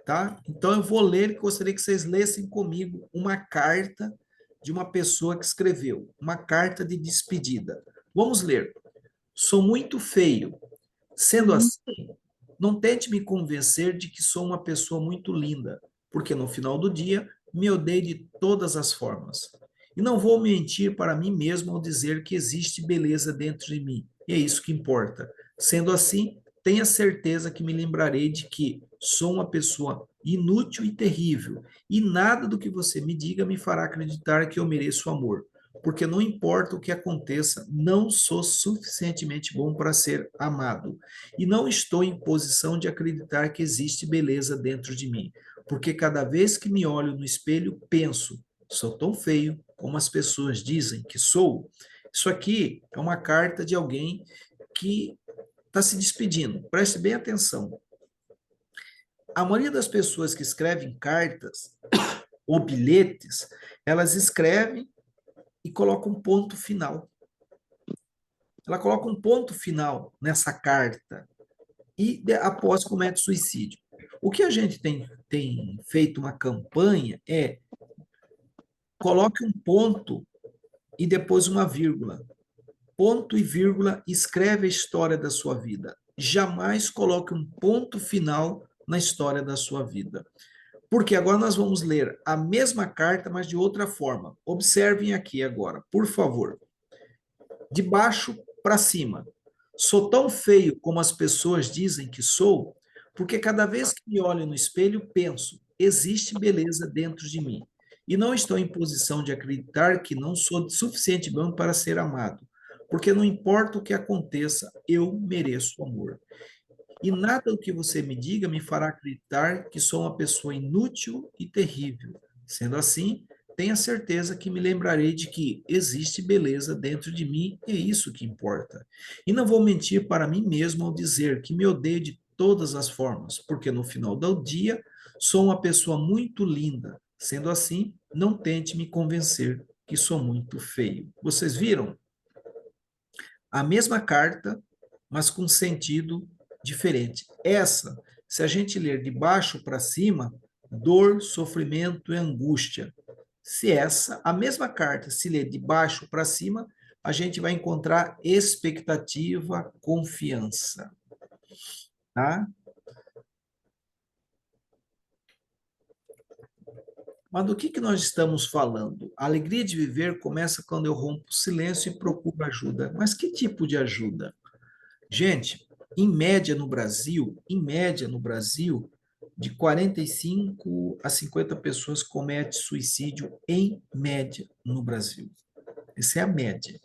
A: Tá? Então eu vou ler, gostaria que vocês lessem comigo uma carta de uma pessoa que escreveu, uma carta de despedida. Vamos ler. Sou muito feio. Sendo assim, não tente me convencer de que sou uma pessoa muito linda, porque no final do dia me odeio de todas as formas. E não vou mentir para mim mesmo ao dizer que existe beleza dentro de mim. E é isso que importa. Sendo assim, tenha certeza que me lembrarei de que sou uma pessoa inútil e terrível, e nada do que você me diga me fará acreditar que eu mereço amor, porque não importa o que aconteça, não sou suficientemente bom para ser amado, e não estou em posição de acreditar que existe beleza dentro de mim, porque cada vez que me olho no espelho, penso, sou tão feio como as pessoas dizem que sou. Isso aqui é uma carta de alguém que está se despedindo. Preste bem atenção. A maioria das pessoas que escrevem cartas ou bilhetes, elas escrevem e colocam um ponto final. Ela coloca um ponto final nessa carta e após comete suicídio. O que a gente tem feito uma campanha é coloque um ponto e depois uma vírgula. Ponto e vírgula, escreve a história da sua vida. Jamais coloque um ponto final na história da sua vida. Porque agora nós vamos ler a mesma carta, mas de outra forma. Observem aqui agora, por favor. De baixo para cima. Sou tão feio como as pessoas dizem que sou, porque cada vez que me olho no espelho, penso, existe beleza dentro de mim. E não estou em posição de acreditar que não sou suficiente bom para ser amado. Porque não importa o que aconteça, eu mereço amor. E nada do que você me diga me fará acreditar que sou uma pessoa inútil e terrível. Sendo assim, tenha certeza que me lembrarei de que existe beleza dentro de mim e é isso que importa. E não vou mentir para mim mesmo ao dizer que me odeio de todas as formas, porque no final do dia sou uma pessoa muito linda. Sendo assim, não tente me convencer que sou muito feio. Vocês viram? A mesma carta, mas com sentido diferente. Essa, se a gente ler de baixo para cima, dor, sofrimento e angústia. Se essa, a mesma carta, se ler de baixo para cima, a gente vai encontrar expectativa, confiança. Tá? Mas do que nós estamos falando? A alegria de viver começa quando eu rompo o silêncio e procuro ajuda. Mas que tipo de ajuda? Gente, em média no Brasil, de 45 a 50 pessoas cometem suicídio em média no Brasil. Essa é a média.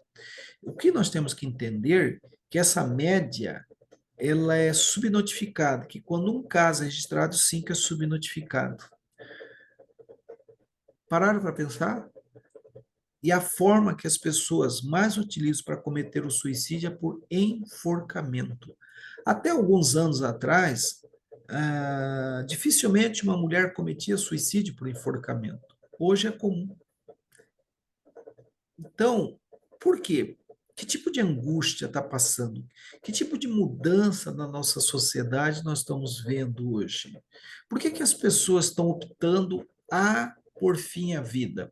A: O que nós temos que entender é que essa média ela é subnotificada, que quando um caso é registrado, 5 é subnotificado. Pararam para pensar? E a forma que as pessoas mais utilizam para cometer o suicídio é por enforcamento. Até alguns anos atrás, dificilmente uma mulher cometia suicídio por enforcamento. Hoje é comum. Então, por quê? Que tipo de angústia está passando? Que tipo de mudança na nossa sociedade nós estamos vendo hoje? Por que as pessoas estão optando a por fim a vida?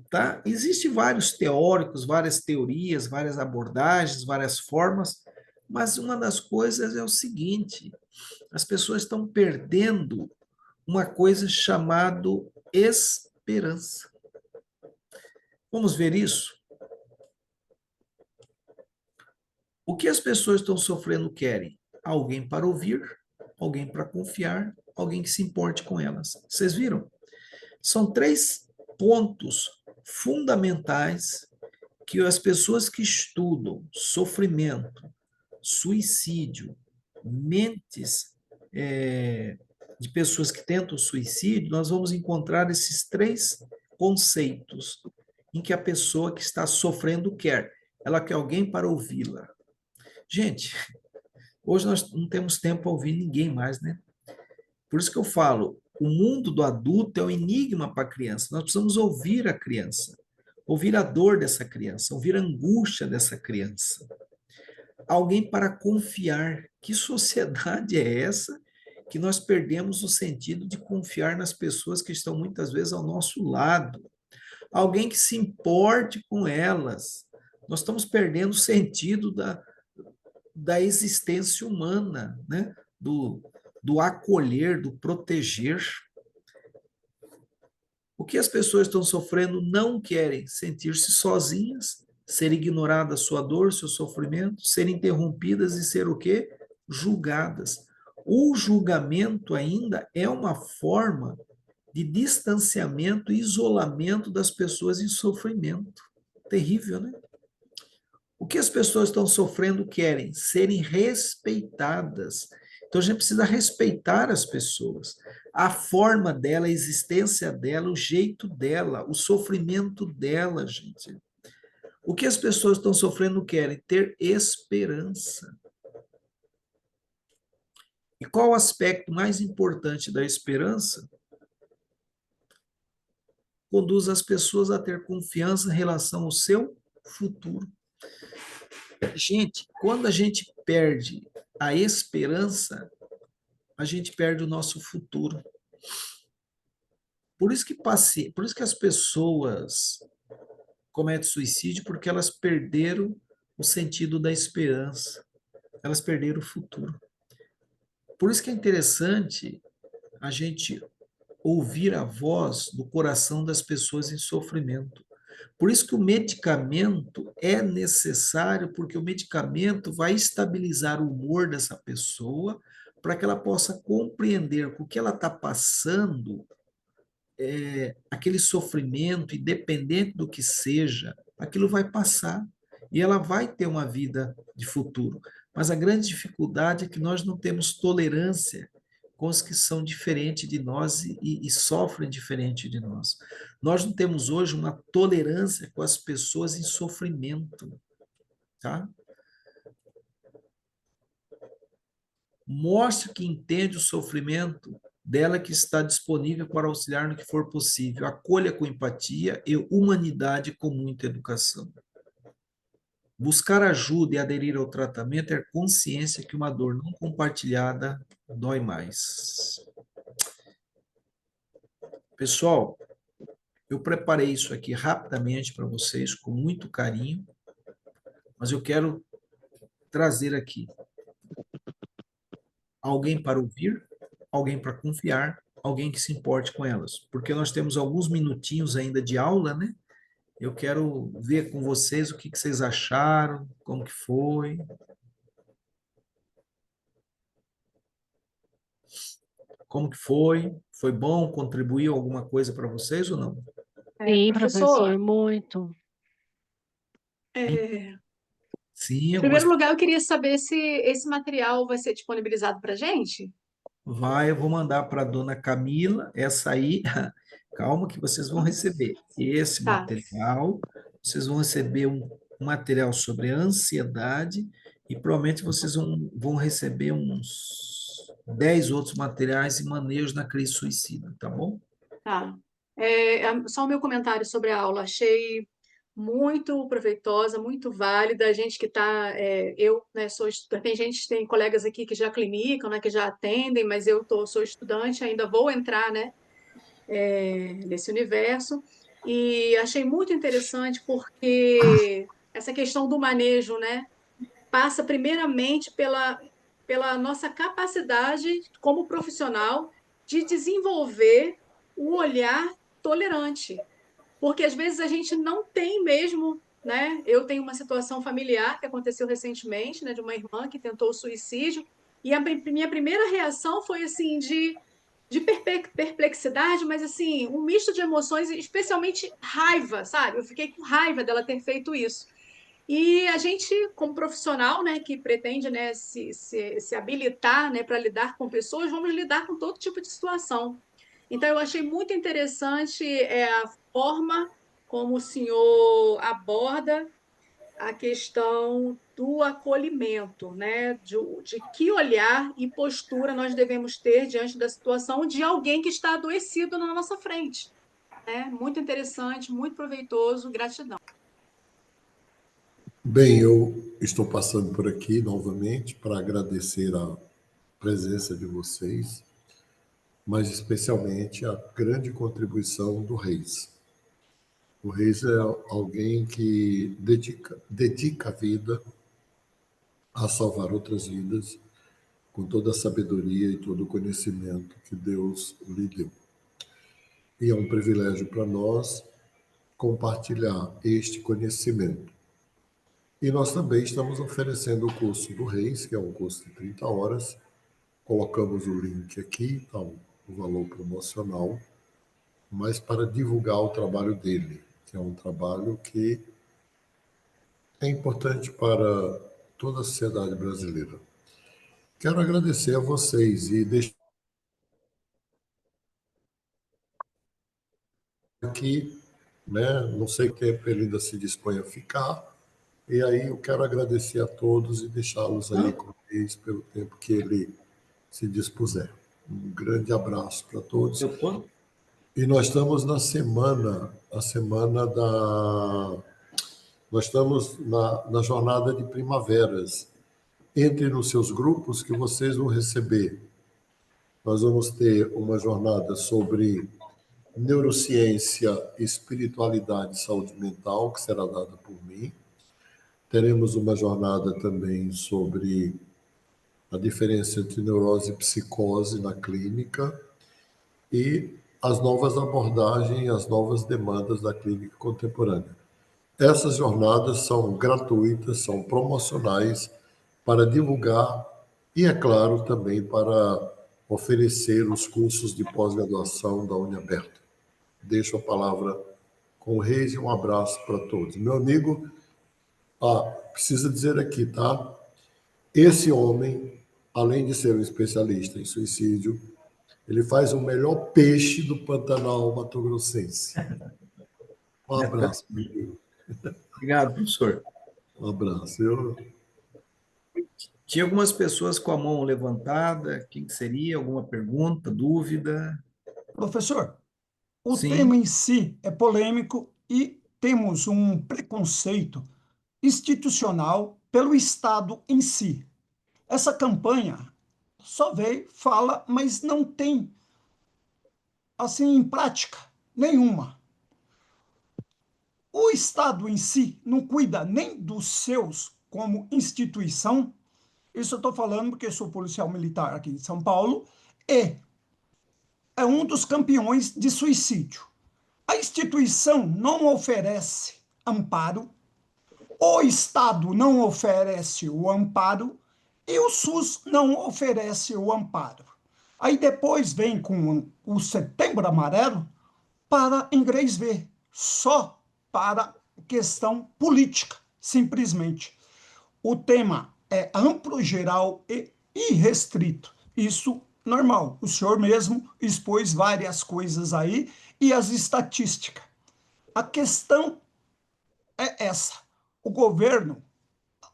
A: Tá? Existem vários teóricos, várias teorias, várias abordagens, várias formas, mas uma das coisas é o seguinte: as pessoas estão perdendo uma coisa chamada esperança. Vamos ver isso? O que as pessoas estão sofrendo querem? Alguém para ouvir, alguém para confiar, alguém que se importe com elas. Vocês viram? São 3 pontos fundamentais que as pessoas que estudam sofrimento, suicídio, mentes de pessoas que tentam suicídio, nós vamos encontrar esses 3 conceitos em que a pessoa que está sofrendo quer. Ela quer alguém para ouvi-la. Gente, hoje nós não temos tempo para ouvir ninguém mais, né? Por isso que eu falo, o mundo do adulto é um enigma para a criança. Nós precisamos ouvir a criança, ouvir a dor dessa criança, ouvir a angústia dessa criança. Alguém para confiar. Que sociedade é essa que nós perdemos o sentido de confiar nas pessoas que estão muitas vezes ao nosso lado? Alguém que se importe com elas. Nós estamos perdendo o sentido da existência humana, né? Do acolher, do proteger. O que as pessoas estão sofrendo não querem sentir-se sozinhas, ser ignorada a sua dor, seu sofrimento, ser interrompidas e ser o quê? Julgadas. O julgamento ainda é uma forma de distanciamento e isolamento das pessoas em sofrimento. Terrível, né? O que as pessoas estão sofrendo querem? Serem respeitadas. Então a gente precisa respeitar as pessoas, a forma dela, a existência dela, o jeito dela, o sofrimento dela, gente. O que as pessoas estão sofrendo querem? Ter esperança. E qual o aspecto mais importante da esperança? Conduz as pessoas a ter confiança em relação ao seu futuro. Gente, quando a gente perde a esperança, a gente perde o nosso futuro. Por isso que as pessoas cometem suicídio, porque elas perderam o sentido da esperança. Elas perderam o futuro. Por isso que é interessante a gente ouvir a voz do coração das pessoas em sofrimento. Por isso que o medicamento é necessário, porque o medicamento vai estabilizar o humor dessa pessoa para que ela possa compreender que o que ela está passando, aquele sofrimento, independente do que seja, aquilo vai passar e ela vai ter uma vida de futuro. Mas a grande dificuldade é que nós não temos tolerância com os que são diferentes de nós e sofrem diferente de nós. Nós não temos hoje uma tolerância com as pessoas em sofrimento, tá? Mostre que entende o sofrimento dela, que está disponível para auxiliar no que for possível. Acolha com empatia e humanidade com muita educação. Buscar ajuda e aderir ao tratamento é consciência que uma dor não compartilhada dói mais. Pessoal, eu preparei isso aqui rapidamente para vocês, com muito carinho, mas eu quero trazer aqui alguém para ouvir, alguém para confiar, alguém que se importe com elas, porque nós temos alguns minutinhos ainda de aula, né? Eu quero ver com vocês o que vocês acharam, como que foi. Como que foi? Foi bom? Contribuiu alguma coisa para vocês ou não?
D: Sim,
B: Professor,
D: professor, muito.
B: em
A: Sim, algumas
B: primeiro lugar, eu queria saber se esse material vai ser disponibilizado para a gente.
A: vai, eu vou mandar para a dona Camila, essa aí, calma que vocês vão receber esse
B: Tá,
A: material, vocês vão receber um material sobre ansiedade e provavelmente vocês vão receber uns 10 outros materiais e manejos na crise suicida, tá bom?
B: tá. Só o meu comentário sobre a aula. Achei muito proveitosa, muito válida. A gente que está, eu, né, sou estudante, tem colegas aqui que já clinicam, né, que já atendem, mas sou estudante, ainda vou entrar, né, nesse universo. E achei muito interessante porque essa questão do manejo, né, passa primeiramente pela nossa capacidade como profissional de desenvolver o olhar tolerante. Porque às vezes a gente não tem mesmo, né? Eu tenho uma situação familiar que aconteceu recentemente, né, de uma irmã que tentou suicídio, e a minha primeira reação foi assim de perplexidade, mas assim, um misto de emoções, especialmente raiva, sabe? Eu fiquei com raiva dela ter feito isso. E a gente, como profissional, né, que pretende, né, se habilitar, né, para lidar com pessoas, vamos lidar com todo tipo de situação. Então, eu achei muito interessante a forma como o senhor aborda a questão do acolhimento, né, de que olhar e postura nós devemos ter diante da situação de alguém que está adoecido na nossa frente, né? Muito interessante, muito proveitoso, gratidão.
G: Bem, eu estou passando por aqui novamente para agradecer a presença de vocês, mas especialmente a grande contribuição do Reis. O Reis é alguém que dedica a vida a salvar outras vidas com toda a sabedoria e todo o conhecimento que Deus lhe deu. E é um privilégio para nós compartilhar este conhecimento. E nós também estamos oferecendo o curso do Reis, que é um curso de 30 horas. Colocamos o link aqui, tá, o valor promocional, mas para divulgar o trabalho dele, que é um trabalho que é importante para toda a sociedade brasileira. Quero agradecer a vocês e deixar aqui, né? Não sei que tempo ele ainda se dispõe a ficar, e aí eu quero agradecer a todos e deixá-los aí com eles pelo tempo que ele se dispuser. Um grande abraço para todos.
A: Eu tô?
G: E nós estamos na semana, nós estamos na jornada de primaveras. Entre nos seus grupos que vocês vão receber. Nós vamos ter uma jornada sobre neurociência, espiritualidade e saúde mental, que será dada por mim. Teremos uma jornada também sobre a diferença entre neurose e psicose na clínica e as novas abordagens, as novas demandas da clínica contemporânea. Essas jornadas são gratuitas, são promocionais para divulgar e, é claro, também para oferecer os cursos de pós-graduação da Uniaberta. Deixo a palavra com o Reis e um abraço para todos. Meu amigo, precisa dizer aqui, tá? Esse homem, além de ser um especialista em suicídio, ele faz o melhor peixe do Pantanal mato-grossense. Um abraço, meu amigo.
A: Obrigado, professor.
G: Um abraço.
A: Tinha algumas pessoas com a mão levantada. Quem que seria? Alguma pergunta, dúvida?
H: Professor, o tema
A: Sim,
H: em si é polêmico e temos um preconceito institucional pelo Estado em si. Essa campanha só vê, fala, mas não tem, assim, em prática nenhuma. O Estado em si não cuida nem dos seus como instituição. Isso eu estou falando porque sou policial militar aqui em São Paulo e é um dos campeões de suicídio. A instituição não oferece amparo, o Estado não oferece o amparo e o SUS não oferece o amparo. Aí depois vem com o Setembro Amarelo para inglês ver, só para questão política, simplesmente. O tema é amplo, geral e irrestrito. Isso normal. O senhor mesmo expôs várias coisas aí e as estatísticas. A questão é essa. O governo,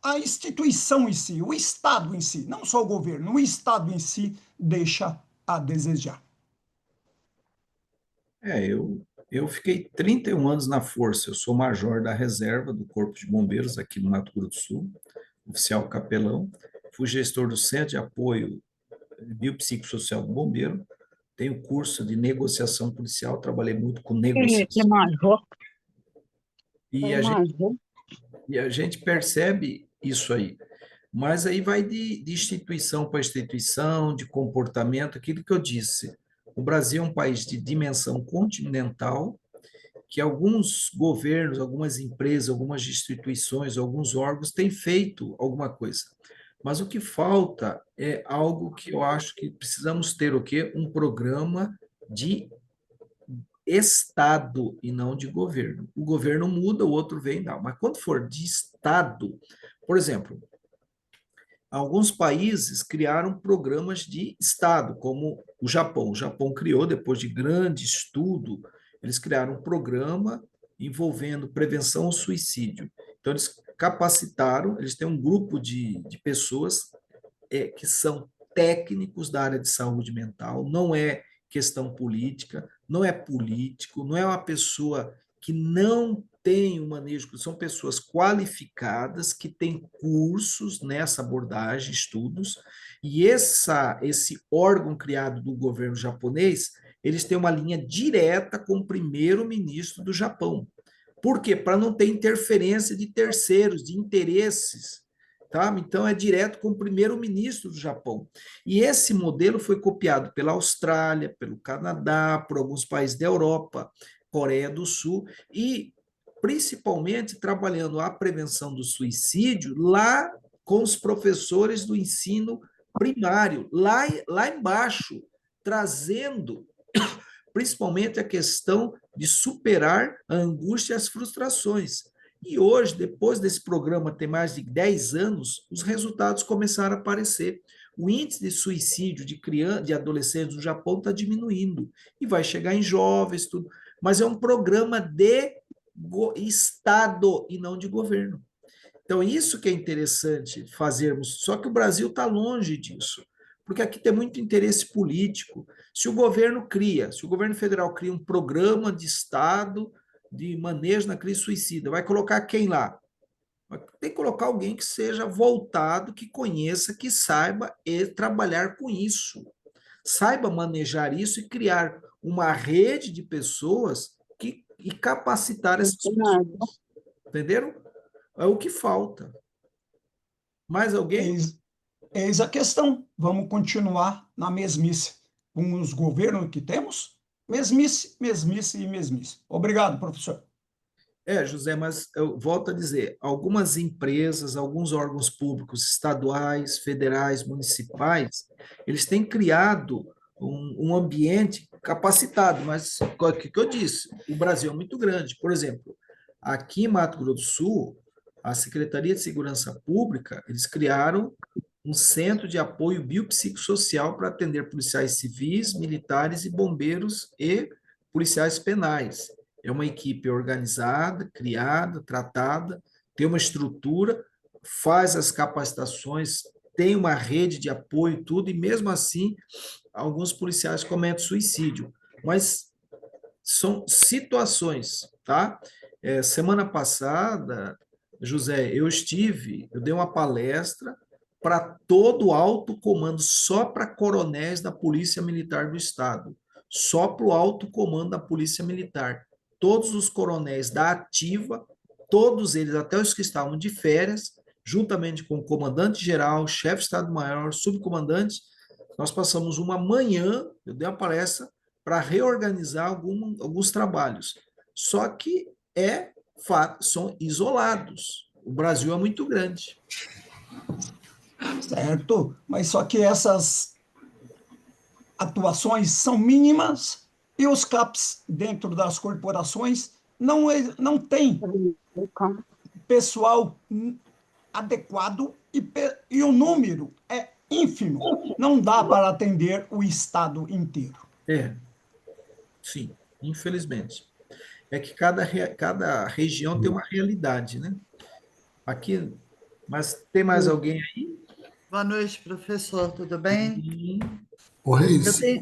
H: a instituição em si, o Estado em si, não só o governo, o Estado em si deixa a desejar.
A: Eu fiquei 31 anos na Força, eu sou major da reserva do Corpo de Bombeiros aqui no Mato Grosso do Sul, oficial capelão, fui gestor do Centro de Apoio Biopsicossocial do Bombeiro, tenho curso de negociação policial, trabalhei muito com negociação,
D: Major,
A: e a gente percebe isso aí. Mas aí vai de instituição para instituição, de comportamento, aquilo que eu disse. O Brasil é um país de dimensão continental, que alguns governos, algumas empresas, algumas instituições, alguns órgãos têm feito alguma coisa. Mas o que falta é algo que eu acho que precisamos ter o quê? Um programa de Estado e não de governo. O governo muda, o outro vem, não. Mas quando for de Estado, por exemplo, alguns países criaram programas de Estado, como o Japão. O Japão criou, depois de grande estudo, eles criaram um programa envolvendo prevenção ao suicídio. Então, eles capacitaram, eles têm um grupo de pessoas que são técnicos da área de saúde mental, não é questão política, não é político, não é uma pessoa que não tem um manejo, são pessoas qualificadas que têm cursos nessa abordagem, estudos, e esse órgão criado do governo japonês, eles têm uma linha direta com o primeiro-ministro do Japão. Por quê? Para não ter interferência de terceiros, de interesses. Tá? Então, é direto com o primeiro-ministro do Japão. E esse modelo foi copiado pela Austrália, pelo Canadá, por alguns países da Europa, Coreia do Sul, e principalmente trabalhando a prevenção do suicídio lá com os professores do ensino primário, lá embaixo, trazendo principalmente a questão de superar a angústia e as frustrações. E hoje, depois desse programa ter mais de 10 anos, os resultados começaram a aparecer. O índice de suicídio de crianças, de adolescentes no Japão está diminuindo e vai chegar em jovens, tudo. Mas é um programa de Estado e não de governo. Então, isso que é interessante fazermos, só que o Brasil está longe disso, porque aqui tem muito interesse político. Se o governo federal cria um programa de Estado de manejo na crise suicida, vai colocar quem lá? Tem que colocar alguém que seja voltado, que conheça, que saiba trabalhar com isso, saiba manejar isso e criar uma rede de pessoas e capacitar essas pessoas. Entenderam? É o que falta. Mais alguém?
H: Eis a questão. Vamos continuar na mesmice. Com os governos que temos, mesmice, mesmice e mesmice. Obrigado, professor.
A: José, mas eu volto a dizer, algumas empresas, alguns órgãos públicos estaduais, federais, municipais, eles têm criado um ambiente capacitado, mas o que eu disse? O Brasil é muito grande. Por exemplo, aqui em Mato Grosso do Sul, a Secretaria de Segurança Pública, eles criaram um centro de apoio biopsicossocial para atender policiais civis, militares e bombeiros e policiais penais. É uma equipe organizada, criada, tratada, tem uma estrutura, faz as capacitações, tem uma rede de apoio e tudo, e mesmo assim, alguns policiais cometem suicídio. Mas são situações, tá? Semana passada, José, eu dei uma palestra para todo o alto comando, só para coronéis da Polícia Militar do Estado, só para o alto comando da Polícia Militar. Todos os coronéis da ativa, todos eles, até os que estavam de férias, juntamente com o comandante-geral, chefe de Estado-Maior, subcomandante, nós passamos uma manhã, eu dei uma palestra, para reorganizar alguns trabalhos. Só que são isolados. O Brasil é muito grande.
H: Certo, mas só que essas atuações são mínimas e os CAPs dentro das corporações não têm pessoal adequado e o número é ínfimo. Não dá para atender o estado inteiro.
A: Sim, infelizmente. É que cada região tem uma realidade, né? Aqui, mas tem mais alguém aí?
I: Boa noite, professor, tudo bem?
A: Sim.
G: Ô, Reis,
I: Eu tenho...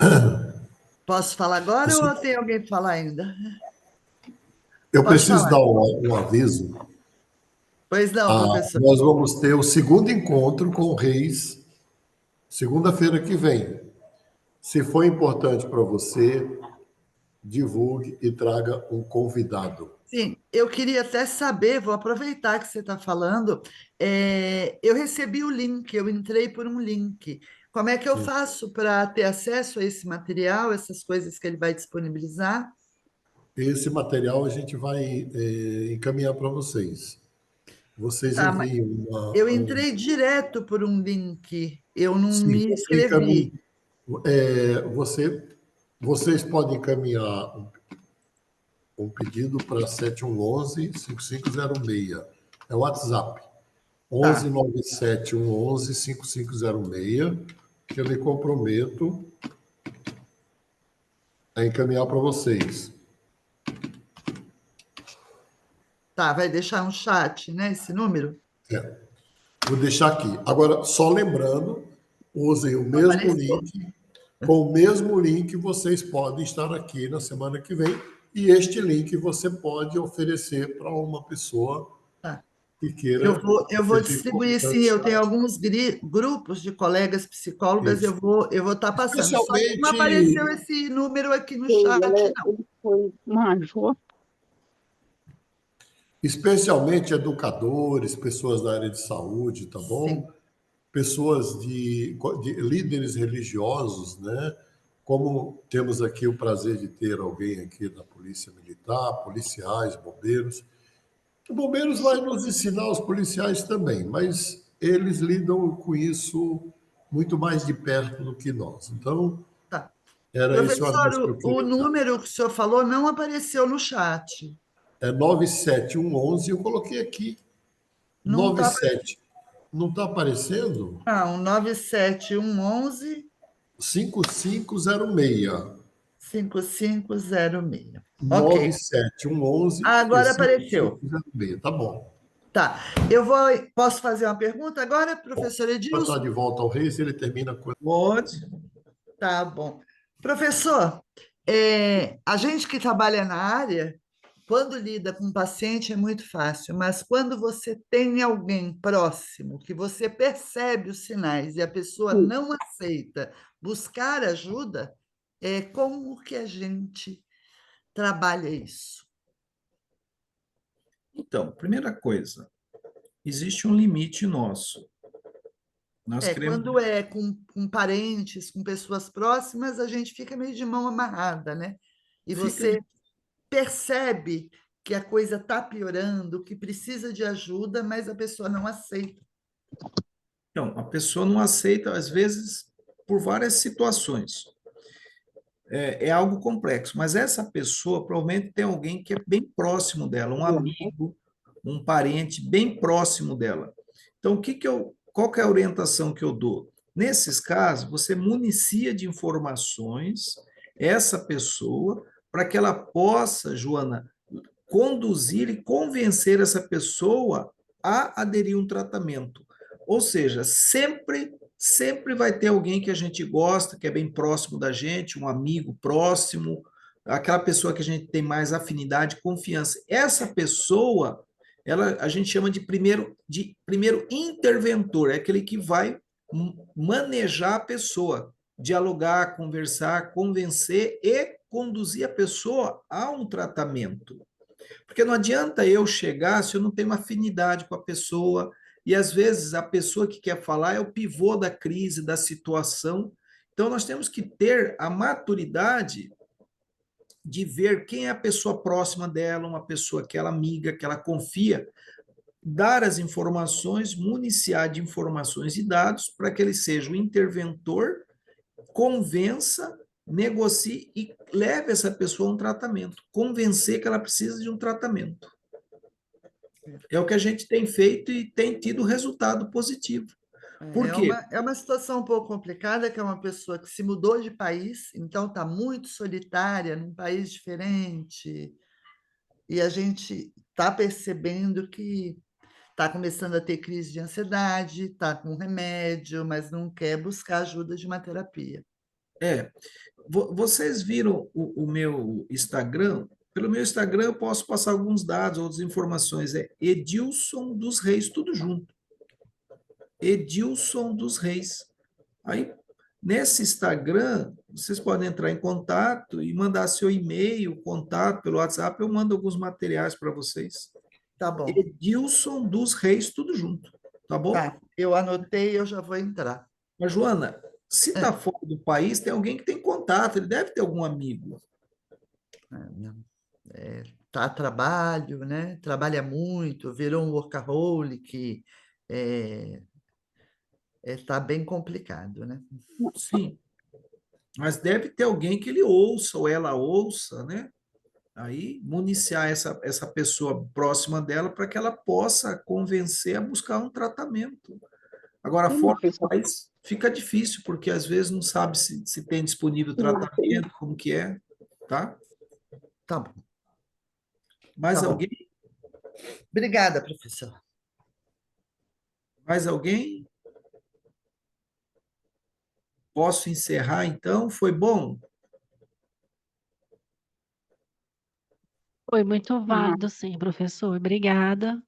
I: Posso falar agora ou tem alguém para falar ainda?
G: eu
I: Pode
G: preciso
I: falar.
G: dar um aviso.
I: Pois não, professor.
G: Nós vamos ter o segundo encontro com o Reis, segunda-feira que vem. Se for importante para você, divulgue e traga um convidado.
I: Sim, eu queria até saber, vou aproveitar que você está falando, eu recebi o link, eu entrei por um link. Como é que eu faço para ter acesso a esse material, essas coisas que ele vai disponibilizar?
G: Esse material a gente vai encaminhar para vocês. Vocês
I: Tá, mas
G: enviam
I: eu entrei direto por um link, eu não
G: Sim,
I: me
G: você encaminha,
I: inscrevi.
G: vocês podem encaminhar um pedido para 7111-5506. É o WhatsApp.
I: Tá.
G: 1197-111-5506, que eu me comprometo a encaminhar para vocês.
I: Tá, vai deixar um chat, né, esse número?
G: Vou deixar aqui. Agora, só lembrando, usem o mesmo
I: Apareceu.
G: link. Com o mesmo link, vocês podem estar aqui na semana que vem. E este link você pode oferecer para uma pessoa
I: Tá.
G: que queira.
I: Eu vou
G: ser
I: distribuir, sim,
G: importante.
I: eu tenho alguns grupos de colegas psicólogas,
G: Isso.
I: eu vou estar passando. Só que não
G: Especialmente,
I: apareceu esse número aqui no chat, não.
F: Ele foi major.
G: especialmente educadores, pessoas da área de saúde, tá bom?
I: Sim.
G: Pessoas de líderes religiosos, né? Como temos aqui o prazer de ter alguém aqui da Polícia Militar, policiais, bombeiros. O bombeiros vai nos ensinar os policiais também, mas eles lidam com isso muito mais de perto do que nós. Então,
I: Tá.
G: era esse o aviso que eu
I: Professor, o
G: queria dar.
I: número que o senhor falou não apareceu no chat.
G: É 97111, eu coloquei aqui.
I: Não está
G: 97. Não está aparecendo?
I: não, 97111
G: 5506.
I: 5506. Ok.
G: 97111
I: Agora apareceu.
G: 5506. Tá bom.
I: Tá. Posso fazer uma pergunta agora, professor
G: Vou
I: Edilson?
G: estar de volta ao Reis, ele termina com.
A: Pode.
I: Tá bom. Professor, a gente que trabalha na área, quando lida com um paciente é muito fácil, mas quando você tem alguém próximo, que você percebe os sinais e a pessoa não aceita buscar ajuda, como que a gente trabalha isso?
A: Então, primeira coisa, existe um limite nosso. Nós queremos.
I: Quando é com parentes, com pessoas próximas, a gente fica meio de mão amarrada, né? E você percebe que a coisa está piorando, que precisa de ajuda, mas a pessoa não aceita.
A: Então, a pessoa não aceita, às vezes, por várias situações. É algo complexo, mas essa pessoa provavelmente tem alguém que é bem próximo dela, um amigo, um parente bem próximo dela. Então, qual que é a orientação que eu dou? Nesses casos, você municia de informações essa pessoa para que ela possa, Joana, conduzir e convencer essa pessoa a aderir a um tratamento. Ou seja, sempre vai ter alguém que a gente gosta, que é bem próximo da gente, um amigo próximo, aquela pessoa que a gente tem mais afinidade, confiança. Essa pessoa, a gente chama de primeiro interventor, é aquele que vai manejar a pessoa, dialogar, conversar, convencer e conduzir a pessoa a um tratamento. Porque não adianta eu chegar se eu não tenho uma afinidade com a pessoa, e às vezes a pessoa que quer falar é o pivô da crise, da situação. Então nós temos que ter a maturidade de ver quem é a pessoa próxima dela, uma pessoa que ela amiga, que ela confia, dar as informações, municiar de informações e dados para que ele seja o interventor convença, negocie e leve essa pessoa a um tratamento. Convencer que ela precisa de um tratamento. É o que a gente tem feito e tem tido resultado positivo. Por quê?
I: É uma situação um pouco complicada, que é uma pessoa que se mudou de país, então está muito solitária, num país diferente, e a gente está percebendo que está começando a ter crise de ansiedade, está com remédio, mas não quer buscar ajuda de uma terapia.
A: Vocês viram o meu Instagram? Pelo meu Instagram eu posso passar alguns dados, outras informações. É Edilson dos Reis, tudo junto. Edilson dos Reis. Aí, nesse Instagram, vocês podem entrar em contato e mandar seu e-mail, contato pelo WhatsApp, eu mando alguns materiais para vocês.
I: Tá bom.
A: Edilson dos Reis, tudo junto, tá bom?
I: Tá, eu anotei, eu já vou entrar.
A: Mas, Joana, se está fora do país, tem alguém que tem contato, ele deve ter algum amigo.
I: Tá a trabalho, né? Trabalha muito, virou um workaholic, tá bem complicado, né?
A: Sim. Mas deve ter alguém que ele ouça ou ela ouça, né? Aí municiar essa pessoa próxima dela para que ela possa convencer a buscar um tratamento. Agora, fora do país, fica difícil, porque às vezes não sabe se tem disponível tratamento, como que é, tá?
I: Tá bom.
A: Mais
I: Tá bom.
A: alguém?
I: Obrigada, professor.
A: Mais alguém? Posso encerrar, então? Foi bom?
D: Foi muito válido, sim, professor. Obrigada.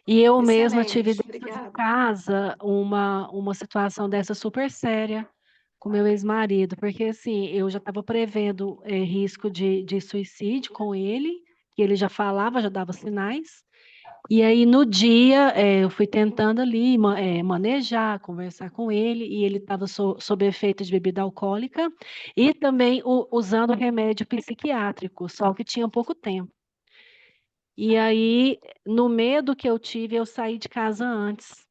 D: E eu mesma tive
B: Excelente,
D: dentro de
B: obrigada.
D: casa uma situação dessa super séria com meu ex-marido, porque assim, eu já estava prevendo risco de suicídio com ele, que ele já falava, já dava sinais. E aí, no dia, eu fui tentando ali manejar, conversar com ele, e ele estava sob efeito de bebida alcoólica e também usando remédio psiquiátrico, só que tinha pouco tempo. E aí, no medo que eu tive, eu saí de casa antes.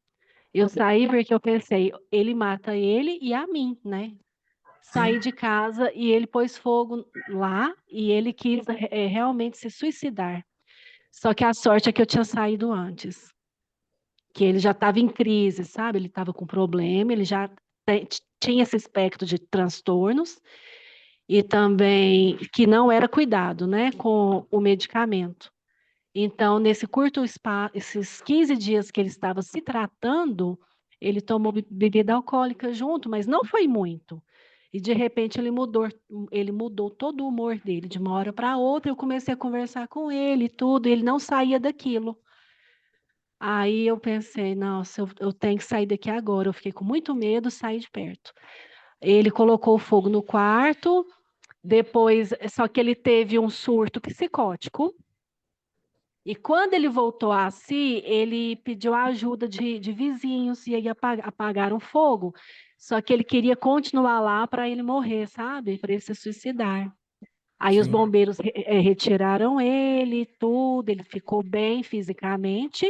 D: Eu saí porque eu pensei, ele mata ele e a mim, né? Saí de casa e ele pôs fogo lá e ele quis realmente se suicidar. Só que a sorte é que eu tinha saído antes, que ele já estava em crise, sabe? Ele estava com problema, ele já tinha esse espectro de transtornos e também que não era cuidado, né, com o medicamento. Então, nesse curto espaço, esses 15 dias que ele estava se tratando, ele tomou bebida alcoólica junto, mas não foi muito. E de repente ele mudou todo o humor dele de uma hora para outra. Eu comecei a conversar com ele e tudo, e ele não saía daquilo. Aí eu pensei, nossa, eu tenho que sair daqui agora. Eu fiquei com muito medo, saí de perto. Ele colocou o fogo no quarto, depois, só que ele teve um surto psicótico. E quando ele voltou a si, ele pediu a ajuda de vizinhos e aí apagaram o fogo. Só que ele queria continuar lá para ele morrer, sabe? Para ele se suicidar. Aí os
A: Sim.
D: bombeiros retiraram ele, tudo, ele ficou bem fisicamente.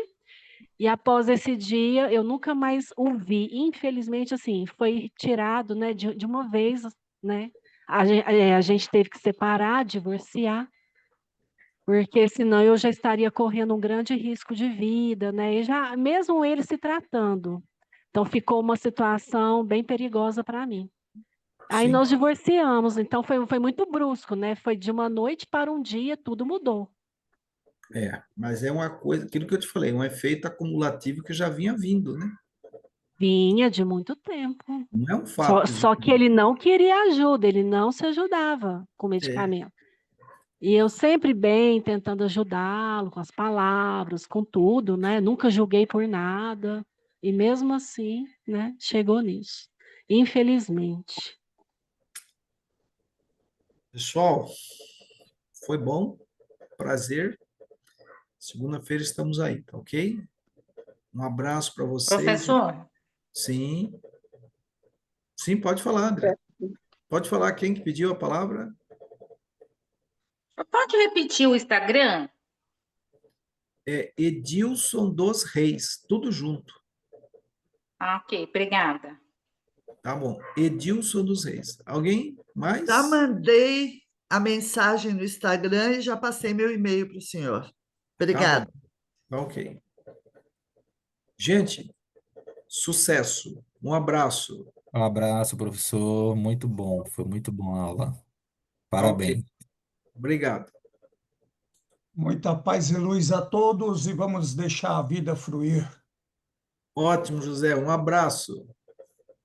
D: E após esse dia, eu nunca mais o vi. Infelizmente, assim, foi tirado, né, de uma vez, né? A gente teve que separar, divorciar, porque senão eu já estaria correndo um grande risco de vida, né? E já, mesmo ele se tratando. Então ficou uma situação bem perigosa para mim. Aí
A: Sim.
D: nós divorciamos, então foi muito brusco, né? Foi de uma noite para um dia, tudo mudou.
A: Mas é uma coisa, aquilo que eu te falei, um efeito acumulativo que já vinha vindo, né?
D: Vinha de muito tempo.
A: Não é um
D: Só,
A: fato.
D: só que ele não queria ajuda, ele não se ajudava com
A: É,
D: medicamento. E eu sempre bem tentando ajudá-lo com as palavras, com tudo, né? Nunca julguei por nada. E mesmo assim, né, chegou nisso. Infelizmente.
A: pessoal, foi bom, prazer. Segunda-feira estamos aí, tá ok? Um abraço para vocês.
J: Professor,
A: Sim. Sim, pode falar, André. Pode falar quem que pediu a palavra?
J: pode repetir o Instagram?
A: É Edilson dos Reis, tudo junto,
J: Ah, ok, obrigada.
A: tá? Tá bom. Edilson dos Reis. Alguém mais?
I: Já mandei a mensagem no Instagram e já passei meu e-mail para o senhor.
A: Tá
I: Obrigada.
A: bom. Tá ok. Gente, sucesso. Um abraço.
C: Um abraço, professor. Muito bom. Foi muito bom a aula.
A: Tá ok.
C: Parabéns.
A: Obrigado.
H: Muita paz e luz a todos e vamos deixar a vida fluir.
A: Ótimo, José. Um abraço.